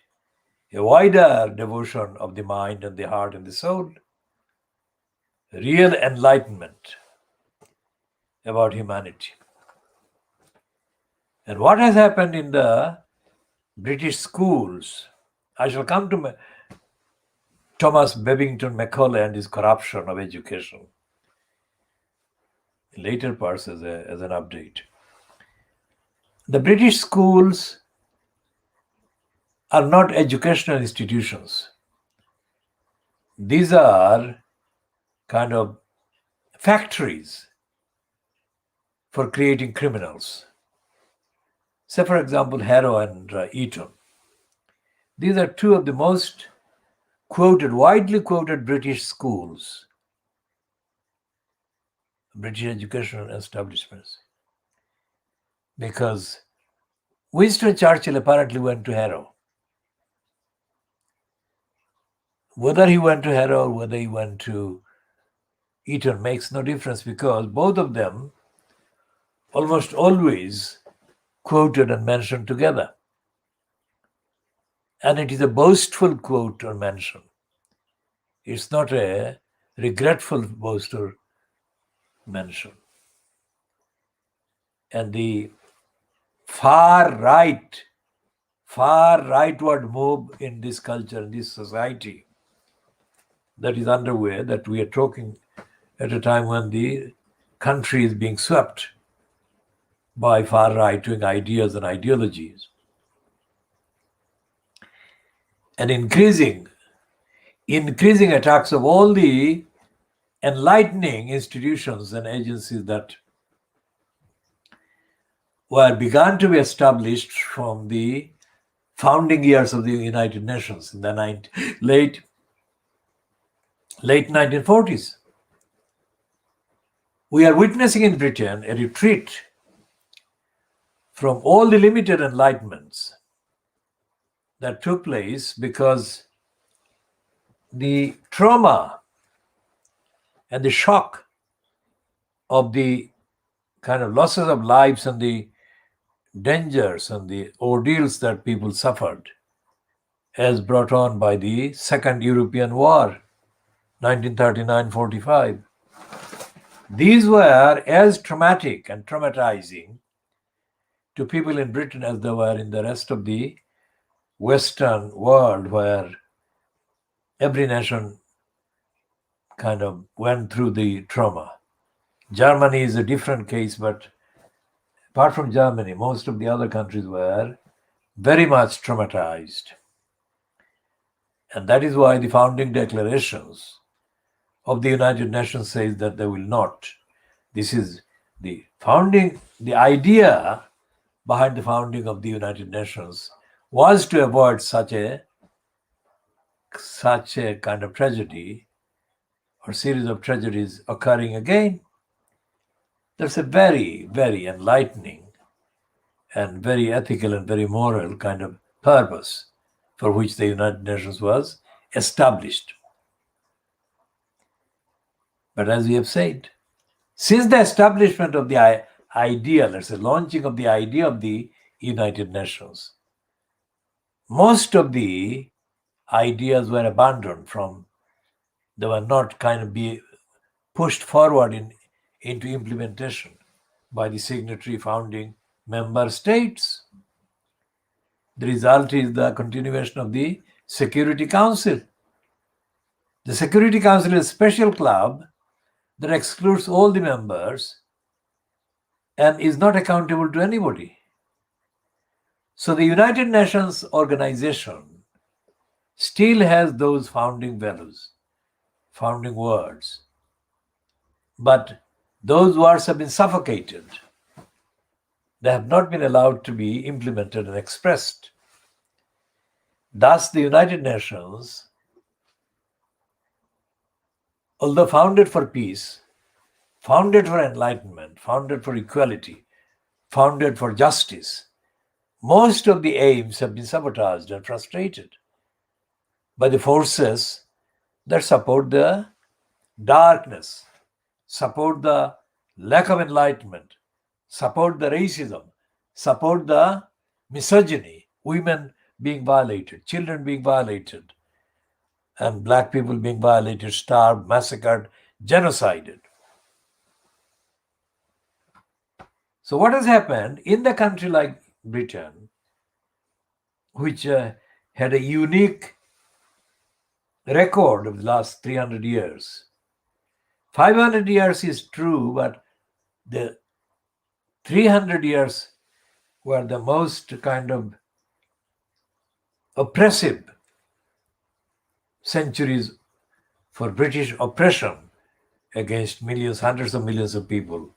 a wider devotion of the mind and the heart and the soul, real enlightenment about humanity. And what has happened in the British schools, I shall come to Thomas Babington Macaulay and his corruption of education in later parts as an update. The British schools are not educational institutions. These are kind of factories for creating criminals. Say, for example, Harrow and Eton. These are two of the most widely quoted British schools, British educational establishments. Because Winston Churchill apparently went to Harrow. Whether he went to Harrow or whether he went to Eton makes no difference, because both of them almost always quoted and mentioned together. And it is a boastful quote or mention. It's not a regretful boast or mention. And the far rightward move in this culture, in this society, that is underway, that we are talking at a time when the country is being swept by far right-wing ideas and ideologies, and increasing attacks of all the enlightening institutions and agencies that were begun to be established from the founding years of the United Nations in the late 1940s. We are witnessing in Britain a retreat from all the limited enlightenments that took place because the trauma and the shock of the kind of losses of lives and the dangers and the ordeals that people suffered as brought on by the Second European War, 1939-45. These were as traumatic and traumatizing to people in Britain as they were in the rest of the Western world, where every nation kind of went through the trauma. Germany is a different case, but apart from Germany, most of the other countries were very much traumatized. And that is why the founding declarations of the United Nations says that they will not. This is the idea behind the founding of the United Nations was to avoid such a kind of tragedy or series of tragedies occurring again. That's a very, very enlightening and very ethical and very moral kind of purpose for which the United Nations was established. But as we have said, since the establishment of the idea, let's say launching of the idea of the United Nations, most of the ideas were abandoned they were not kind of be pushed forward into implementation by the signatory founding member states. The result is the continuation of the Security Council. The Security Council is a special club that excludes all the members and is not accountable to anybody. So the United Nations organization still has those founding values, founding words, but those words have been suffocated. They have not been allowed to be implemented and expressed. Thus, the United Nations, although founded for peace, founded for enlightenment, founded for equality, founded for justice, most of the aims have been sabotaged and frustrated by the forces that support the darkness, support the lack of enlightenment, support the racism, support the misogyny, women being violated, children being violated, and black people being violated, starved, massacred, genocided. So what has happened in the country like Britain, which had a unique record of the last 300 years. 500 years is true, but the 300 years were the most kind of oppressive centuries for British oppression against millions, hundreds of millions of people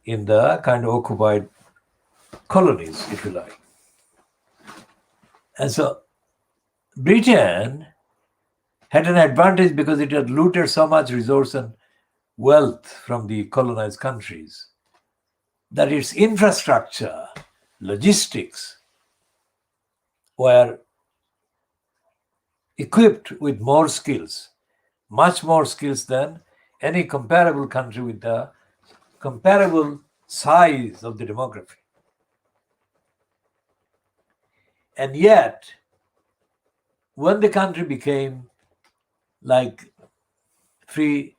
in the kind of occupied colonies, if you like. And so Britain had an advantage because it had looted so much resource and wealth from the colonized countries that its infrastructure, logistics were equipped with more skills, much more skills than any comparable country with the comparable size of the demography. And yet, when the country became like free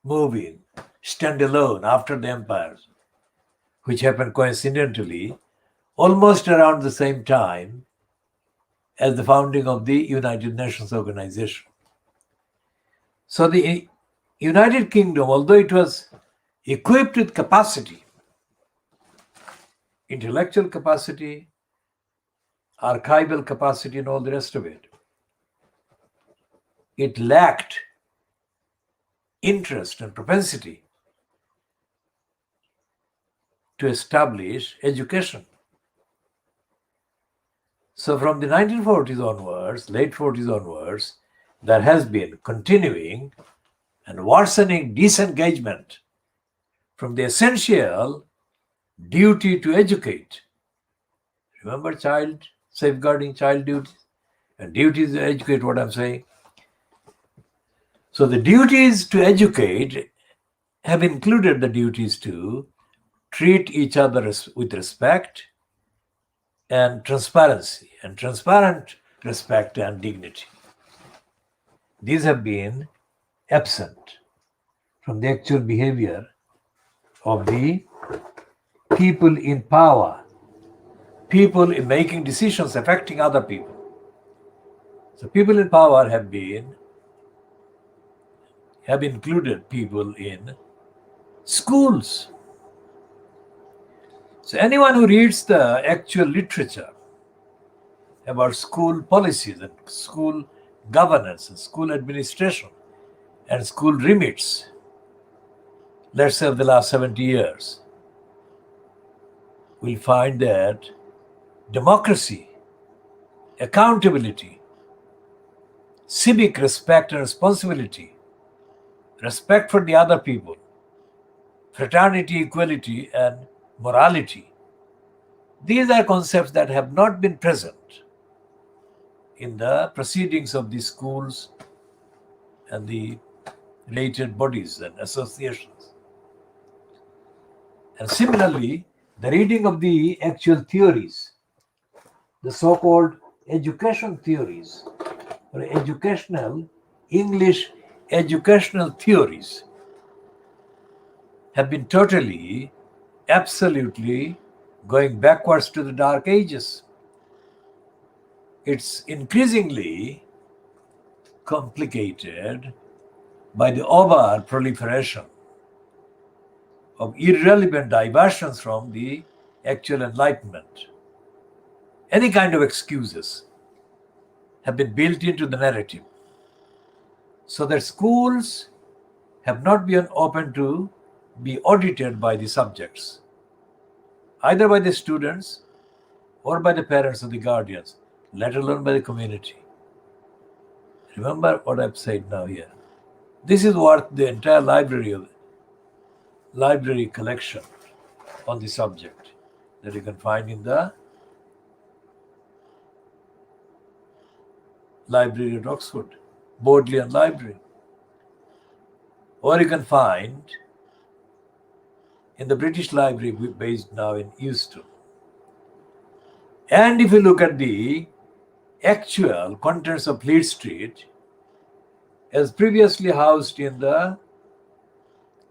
moving, standalone after the empires, which happened coincidentally almost around the same time as the founding of the United Nations organization. So the United Kingdom, although it was equipped with capacity, intellectual capacity, archival capacity, and all the rest of it, it lacked interest and propensity to establish education. So from the 1940s onwards, late 40s onwards, there has been continuing and worsening disengagement from the essential duty to educate. Remember safeguarding child duties and duties to educate, what I'm saying. So the duties to educate have included the duties to treat each other with respect and transparency, and transparent respect and dignity. These have been absent from the actual behavior of the people in power, people in making decisions affecting other people. So people in power have included people in schools. So anyone who reads the actual literature about school policies and school governance and school administration and school remits, let's say of the last 70 years, will find that democracy, accountability, civic respect and responsibility, respect for the other people, fraternity, equality, and morality, these are concepts that have not been present in the proceedings of the schools and the related bodies and associations. And similarly, the reading of the actual theories, the so-called education theories, or English educational theories, have been totally, absolutely going backwards to the Dark Ages. It's increasingly complicated by the over proliferation of irrelevant diversions from the actual enlightenment. Any kind of excuses have been built into the narrative, so that schools have not been open to be audited by the subjects, either by the students or by the parents or the guardians, let alone by the community. Remember what I've said now here. This is what the entire library collection on the subject that you can find in the Library at Oxford, Bodleian Library, or you can find in the British Library based now in Euston. And if you look at the actual contents of Fleet Street, as previously housed in the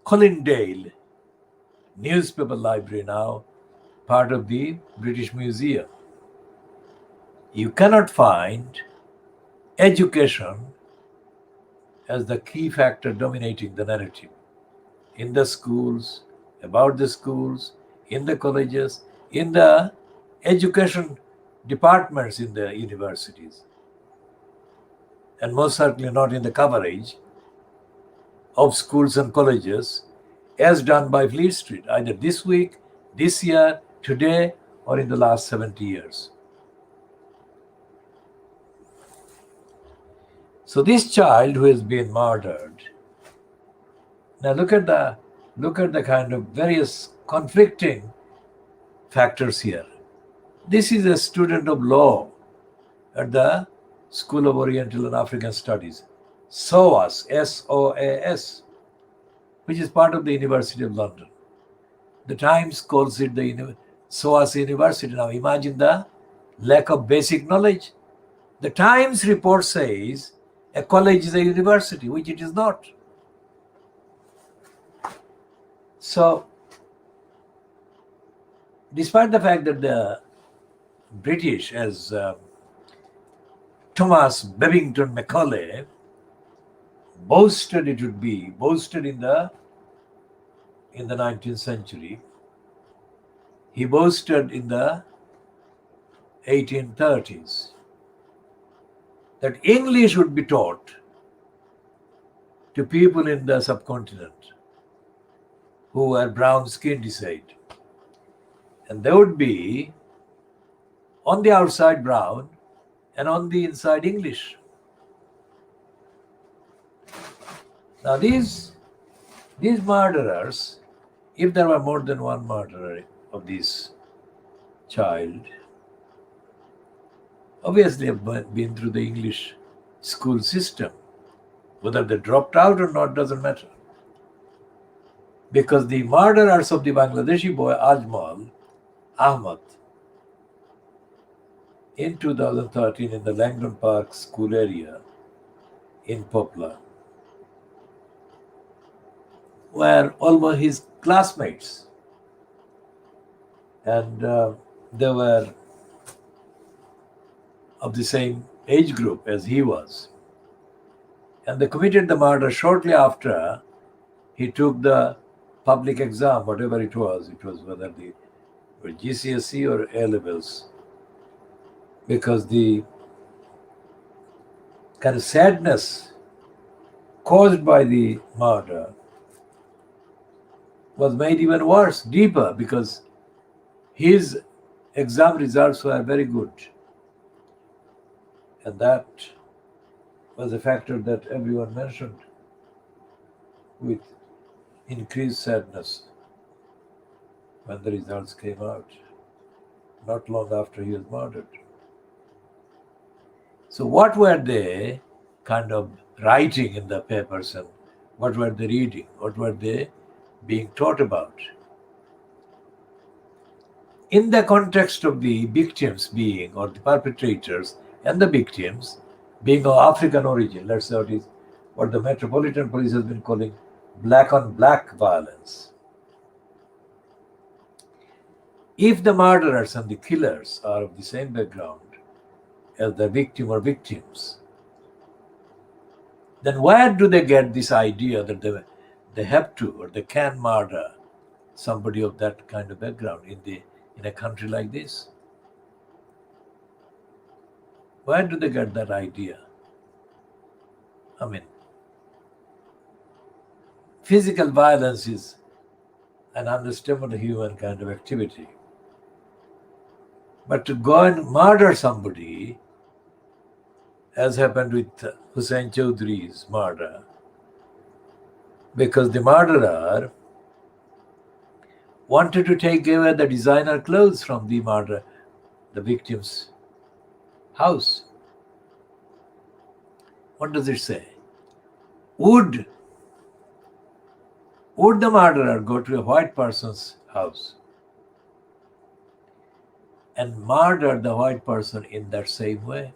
Colindale newspaper library, now part of the British Museum, you cannot find education as the key factor dominating the narrative in the schools, about the schools, in the colleges, in the education departments in the universities, and most certainly not in the coverage of schools and colleges as done by Fleet Street, either this week, this year, today, or in the last 70 years. So this child who has been murdered, now look at the kind of various conflicting factors here. This is a student of law at the School of Oriental and African Studies, SOAS, S-O-A-S, which is part of the University of London. The Times calls it the SOAS University. Now imagine the lack of basic knowledge. The Times report says a college is a university, which it is not. So, despite the fact that the British, as Thomas Babington Macaulay, boasted it would be, boasted in the 19th century. He boasted in the 1830s that English would be taught to people in the subcontinent who were brown skinned, he said. And they would be on the outside brown and on the inside English. Now these murderers, if there were more than one murderer of this child, obviously have been through the English school system. Whether they dropped out or not doesn't matter. Because the murderers of the Bangladeshi boy Ajmal Ahmad in 2013 in the Langdon Park school area in Poplar were almost his classmates, and they were of the same age group as he was, and they committed the murder shortly after he took the public exam, whatever it was whether the GCSE or A levels, because the kind of sadness caused by the murder was made even worse, deeper, because his exam results were very good. And that was a factor that everyone mentioned with increased sadness when the results came out, not long after he was murdered. So what were they kind of writing in the papers, and what were they reading? What were they being taught about? In the context of the victims being, or the perpetrators and the victims being of African origin, let's say what the Metropolitan Police has been calling black on black violence. If the murderers and the killers are of the same background as the victim or victims, then where do they get this idea that they have to or they can murder somebody of that kind of background in a country like this? Where do they get that idea? I mean, physical violence is an understandable human kind of activity. But to go and murder somebody, as happened with Hussain Chowdhury's murder, because the murderer wanted to take away the designer clothes from the victim's house. What does it say? Would the murderer go to a white person's house and murder the white person in that same way?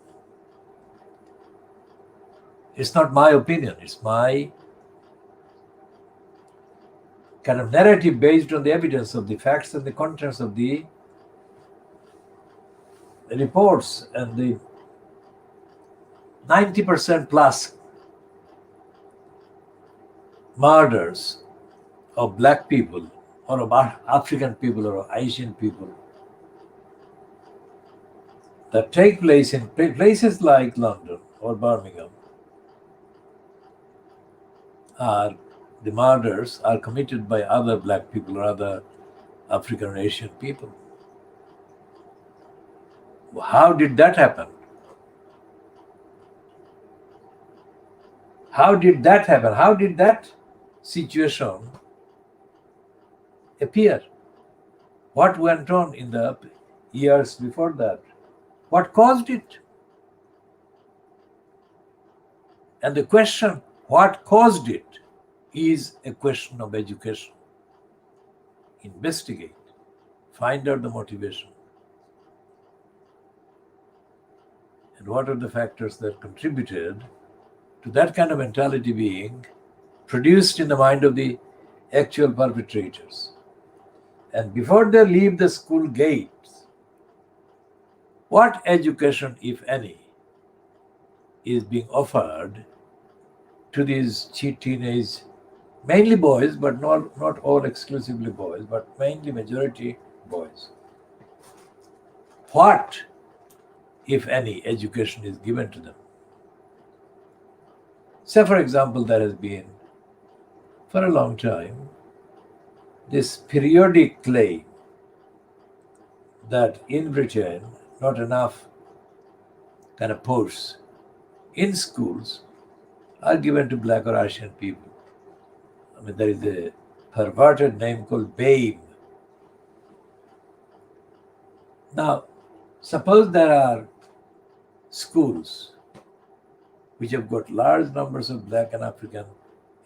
It's not my opinion, it's my kind of narrative based on the evidence of the facts and the contents of the reports, and the 90% plus murders of black people or of African people or of Asian people that take place in places like London or Birmingham the murders are committed by other black people or other African or Asian people. How did that happen? How did that happen? How did that situation appear? What went on in the years before that? What caused it? And the question, what caused it, is a question of education. Investigate, find out the motivation. And what are the factors that contributed to that kind of mentality being produced in the mind of the actual perpetrators? And before they leave the school gates, what education, if any, is being offered to these teenage, mainly boys, but not all exclusively boys, but mainly majority boys. What, if any, education is given to them? Say, for example, there has been, for a long time, this periodic claim that in Britain, not enough kind of posts in schools are given to black or Asian people. I mean, there is a perverted name called BAME. Now, suppose there are schools which have got large numbers of black and African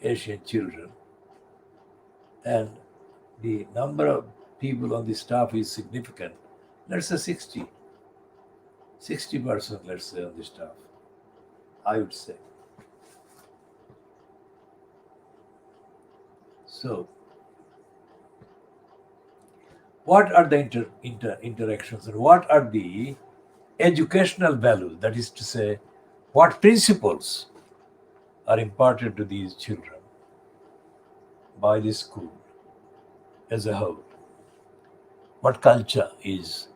Asian children, and the number of people on the staff is significant. Let's say 60%, let's say, on the staff, I would say. So, what are the interactions and what are the educational values? That is to say, what principles are imparted to these children by the school as a whole? What culture is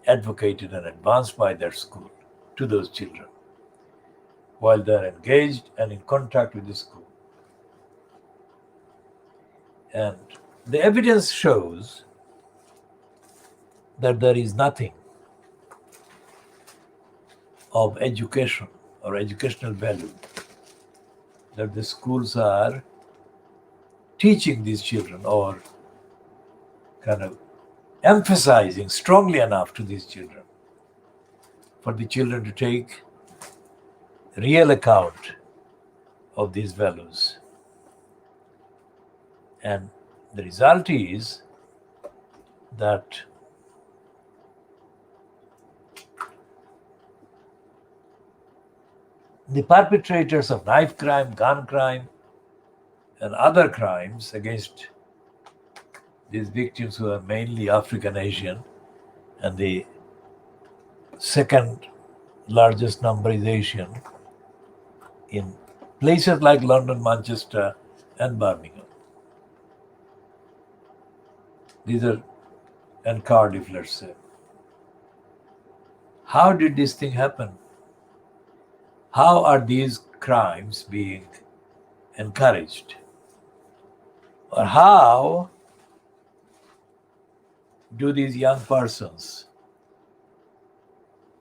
advocated and advanced by that school to those children while they are engaged and in contact with the school? And the evidence shows that there is nothing of education or educational value that the schools are teaching these children or kind of emphasizing strongly enough to these children for the children to take real account of these values. And the result is that the perpetrators of knife crime, gun crime, and other crimes against these victims who are mainly African Asian, and the second largest number is Asian, in places like London, Manchester, and Birmingham. These are, and Cardiff, let's say. How did this thing happen? How are these crimes being encouraged? Or how do these young persons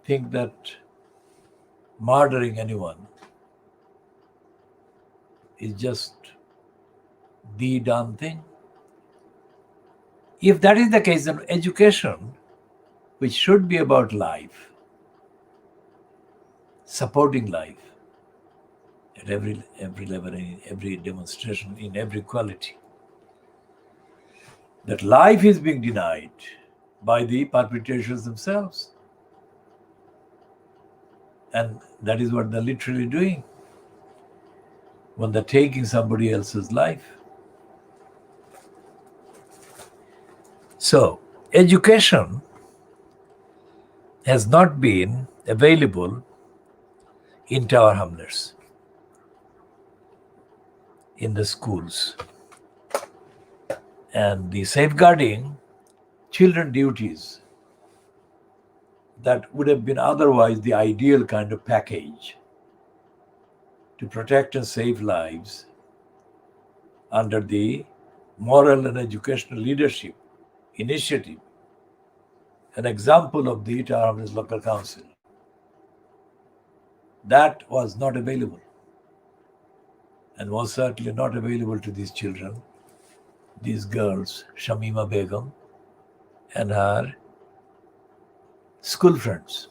think that murdering anyone is just the done thing? If that is the case, then education, which should be about life, supporting life at every level, in every demonstration, in every quality, that life is being denied by the perpetrators themselves. And that is what they're literally doing when they're taking somebody else's life. So, education has not been available in Tower Hamlets, in the schools. And the safeguarding children duties that would have been otherwise the ideal kind of package to protect and save lives under the moral and educational leadership initiative, an example of the Tower Hamlets Local Council, that was not available, and was certainly not available to these children, these girls, Shamima Begum and her school friends.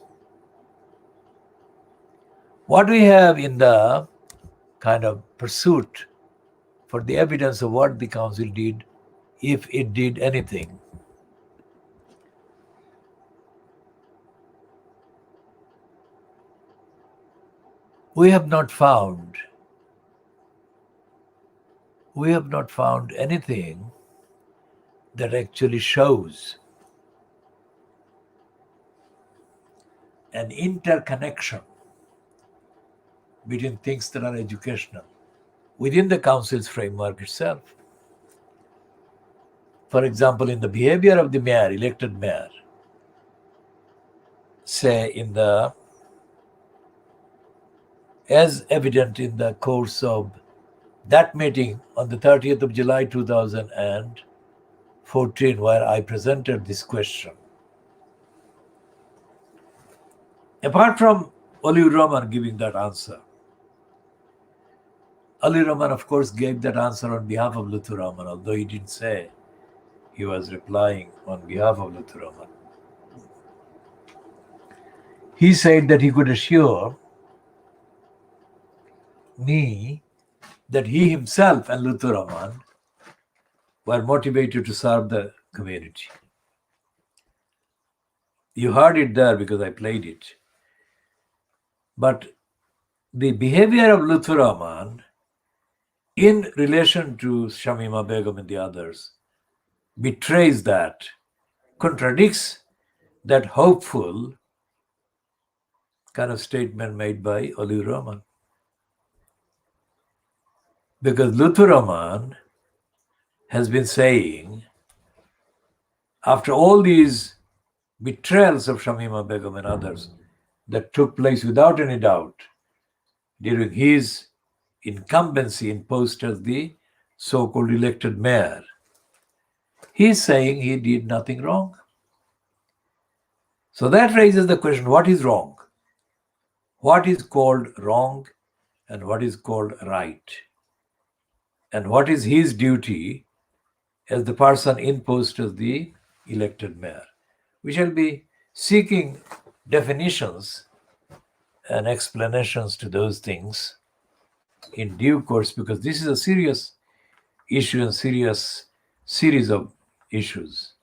What we have in the kind of pursuit for the evidence of what the council did, if it did anything, we have not found anything that actually shows an interconnection between things that are educational within the council's framework itself. For example, in the behavior of the mayor, elected mayor, say as evident in the course of that meeting on the 30th of July 2014, where I presented this question. Apart from Oliver Roman giving that answer, Ali Rahman, of course, gave that answer on behalf of Luthu Rahman, although he didn't say he was replying on behalf of Luthu Rahman. He said that he could assure me that he himself and Luthu Rahman were motivated to serve the community. You heard it there because I played it. But the behavior of Luthu Rahman in relation to Shamima Begum and the others betrays that, contradicts that hopeful kind of statement made by Oliver Rahman. Because Luthu Rahman has been saying, after all these betrayals of Shamima Begum and others that took place without any doubt during his incumbency in post as the so-called elected mayor, he's saying he did nothing wrong. So that raises the question, what is wrong? What is called wrong and what is called right? And what is his duty as the person in post as the elected mayor? We shall be seeking definitions and explanations to those things in due course, because this is a serious issue and serious series of issues.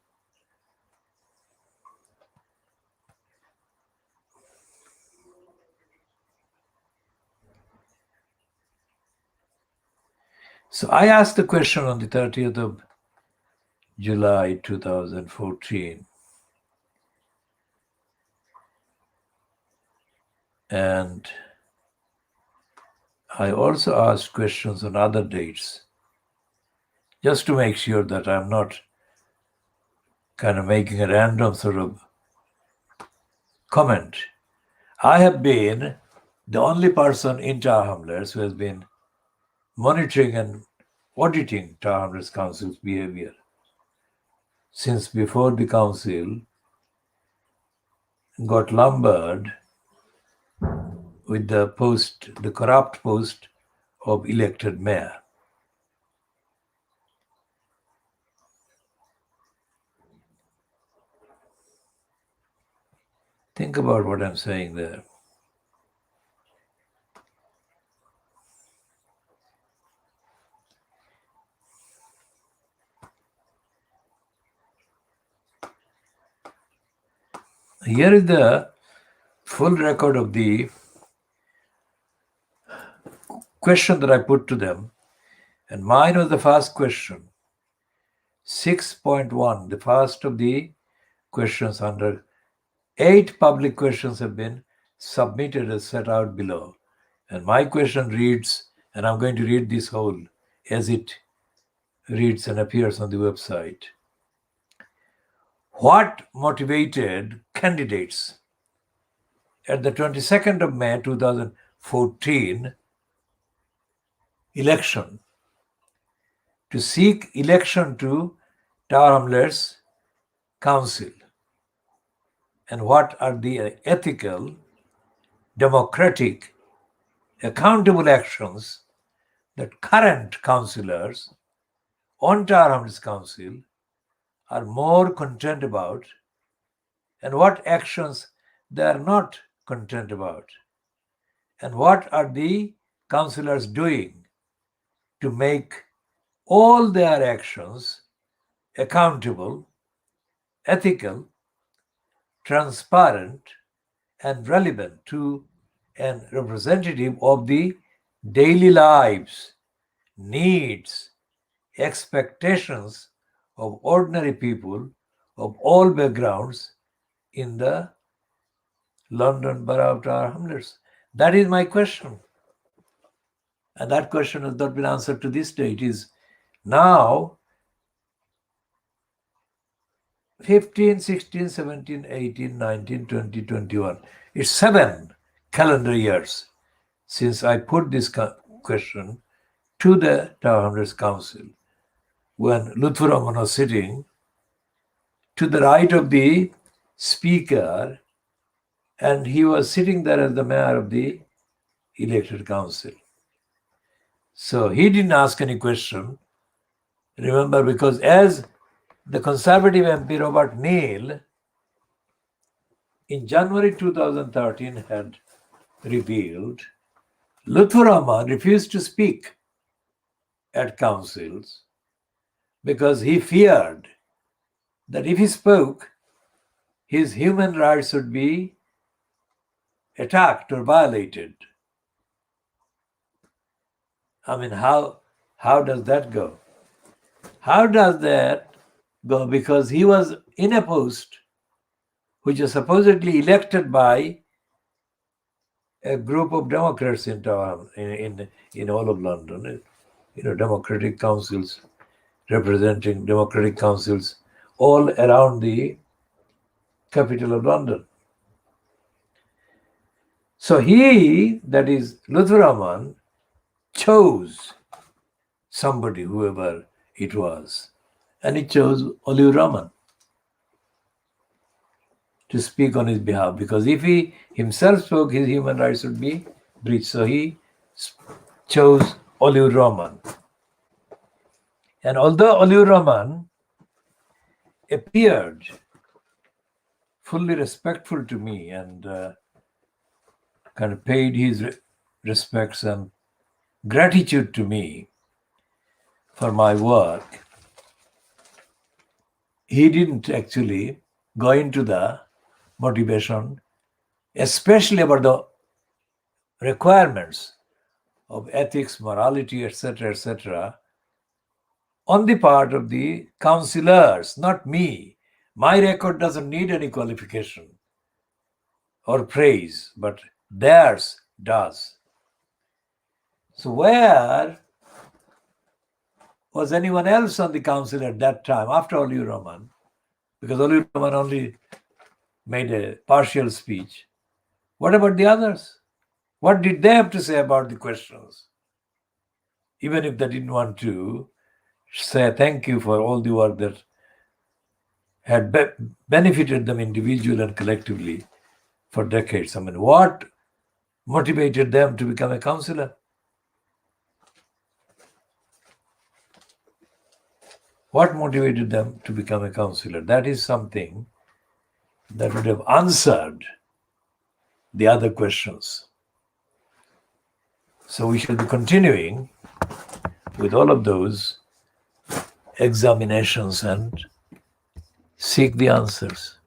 So I asked the question on the 30th of July 2014. And I also asked questions on other dates, just to make sure that I'm not kind of making a random sort of comment. I have been the only person in Tower Hamlets who has been monitoring and auditing Tower Hamlets Council's behavior since before the council got lumbered with the corrupt post of elected mayor. Think about what I'm saying there. Here is the full record of the question that I put to them, and mine was the first question, 6.1, the first of the questions under 8 public questions have been submitted as set out below. And my question reads, and I'm going to read this whole as it reads and appears on the website. What motivated candidates at the 22nd of May 2014 election to seek election to Tower Hamlets Council? And what are the ethical, democratic, accountable actions that current councillors on Tower Hamlets Council are more content about, and what actions they are not content about, and what are the councillors doing to make all their actions accountable, ethical, transparent, and relevant to a representative of the daily lives, needs, expectations of ordinary people of all backgrounds in the London Borough of Tower Hamlets. That is my question. And that question has not been answered to this day. It is now 15, 16, 17, 18, 19, 20, 21. It's 7 calendar years since I put this question to the Tower Hamlets Council when Lutfur Rahman was sitting to the right of the speaker, and he was sitting there as the mayor of the elected council. So he didn't ask any question, remember, because as the Conservative MP Robert Neil in January 2013 had revealed, Lutfur Rahman refused to speak at councils because he feared that if he spoke, his human rights would be attacked or violated. I mean, how does that go? How does that go? Because he was in a post which was supposedly elected by a group of Democrats in all of London, democratic councils, representing democratic councils all around the capital of London. So he, that is Lutfur Rahman, chose somebody, whoever it was, and he chose Oliver Rahman to speak on his behalf, because if he himself spoke, his human rights would be breached. So he chose Oliver Rahman. And although Oliver Rahman appeared fully respectful to me and kind of paid his respects and gratitude to me for my work, he didn't actually go into the motivation, especially about the requirements of ethics, morality, etc., on the part of the councillors, not me. My record doesn't need any qualification or praise, but theirs does. So where was anyone else on the council at that time after Oliver Rahman? Because Oliver Rahman only made a partial speech. What about the others? What did they have to say about the questions? Even if they didn't want to say thank you for all the work that had benefited them individually and collectively for decades. I mean, what motivated them to become a councillor? What motivated them to become a councillor? That is something that would have answered the other questions. So we shall be continuing with all of those examinations and seek the answers.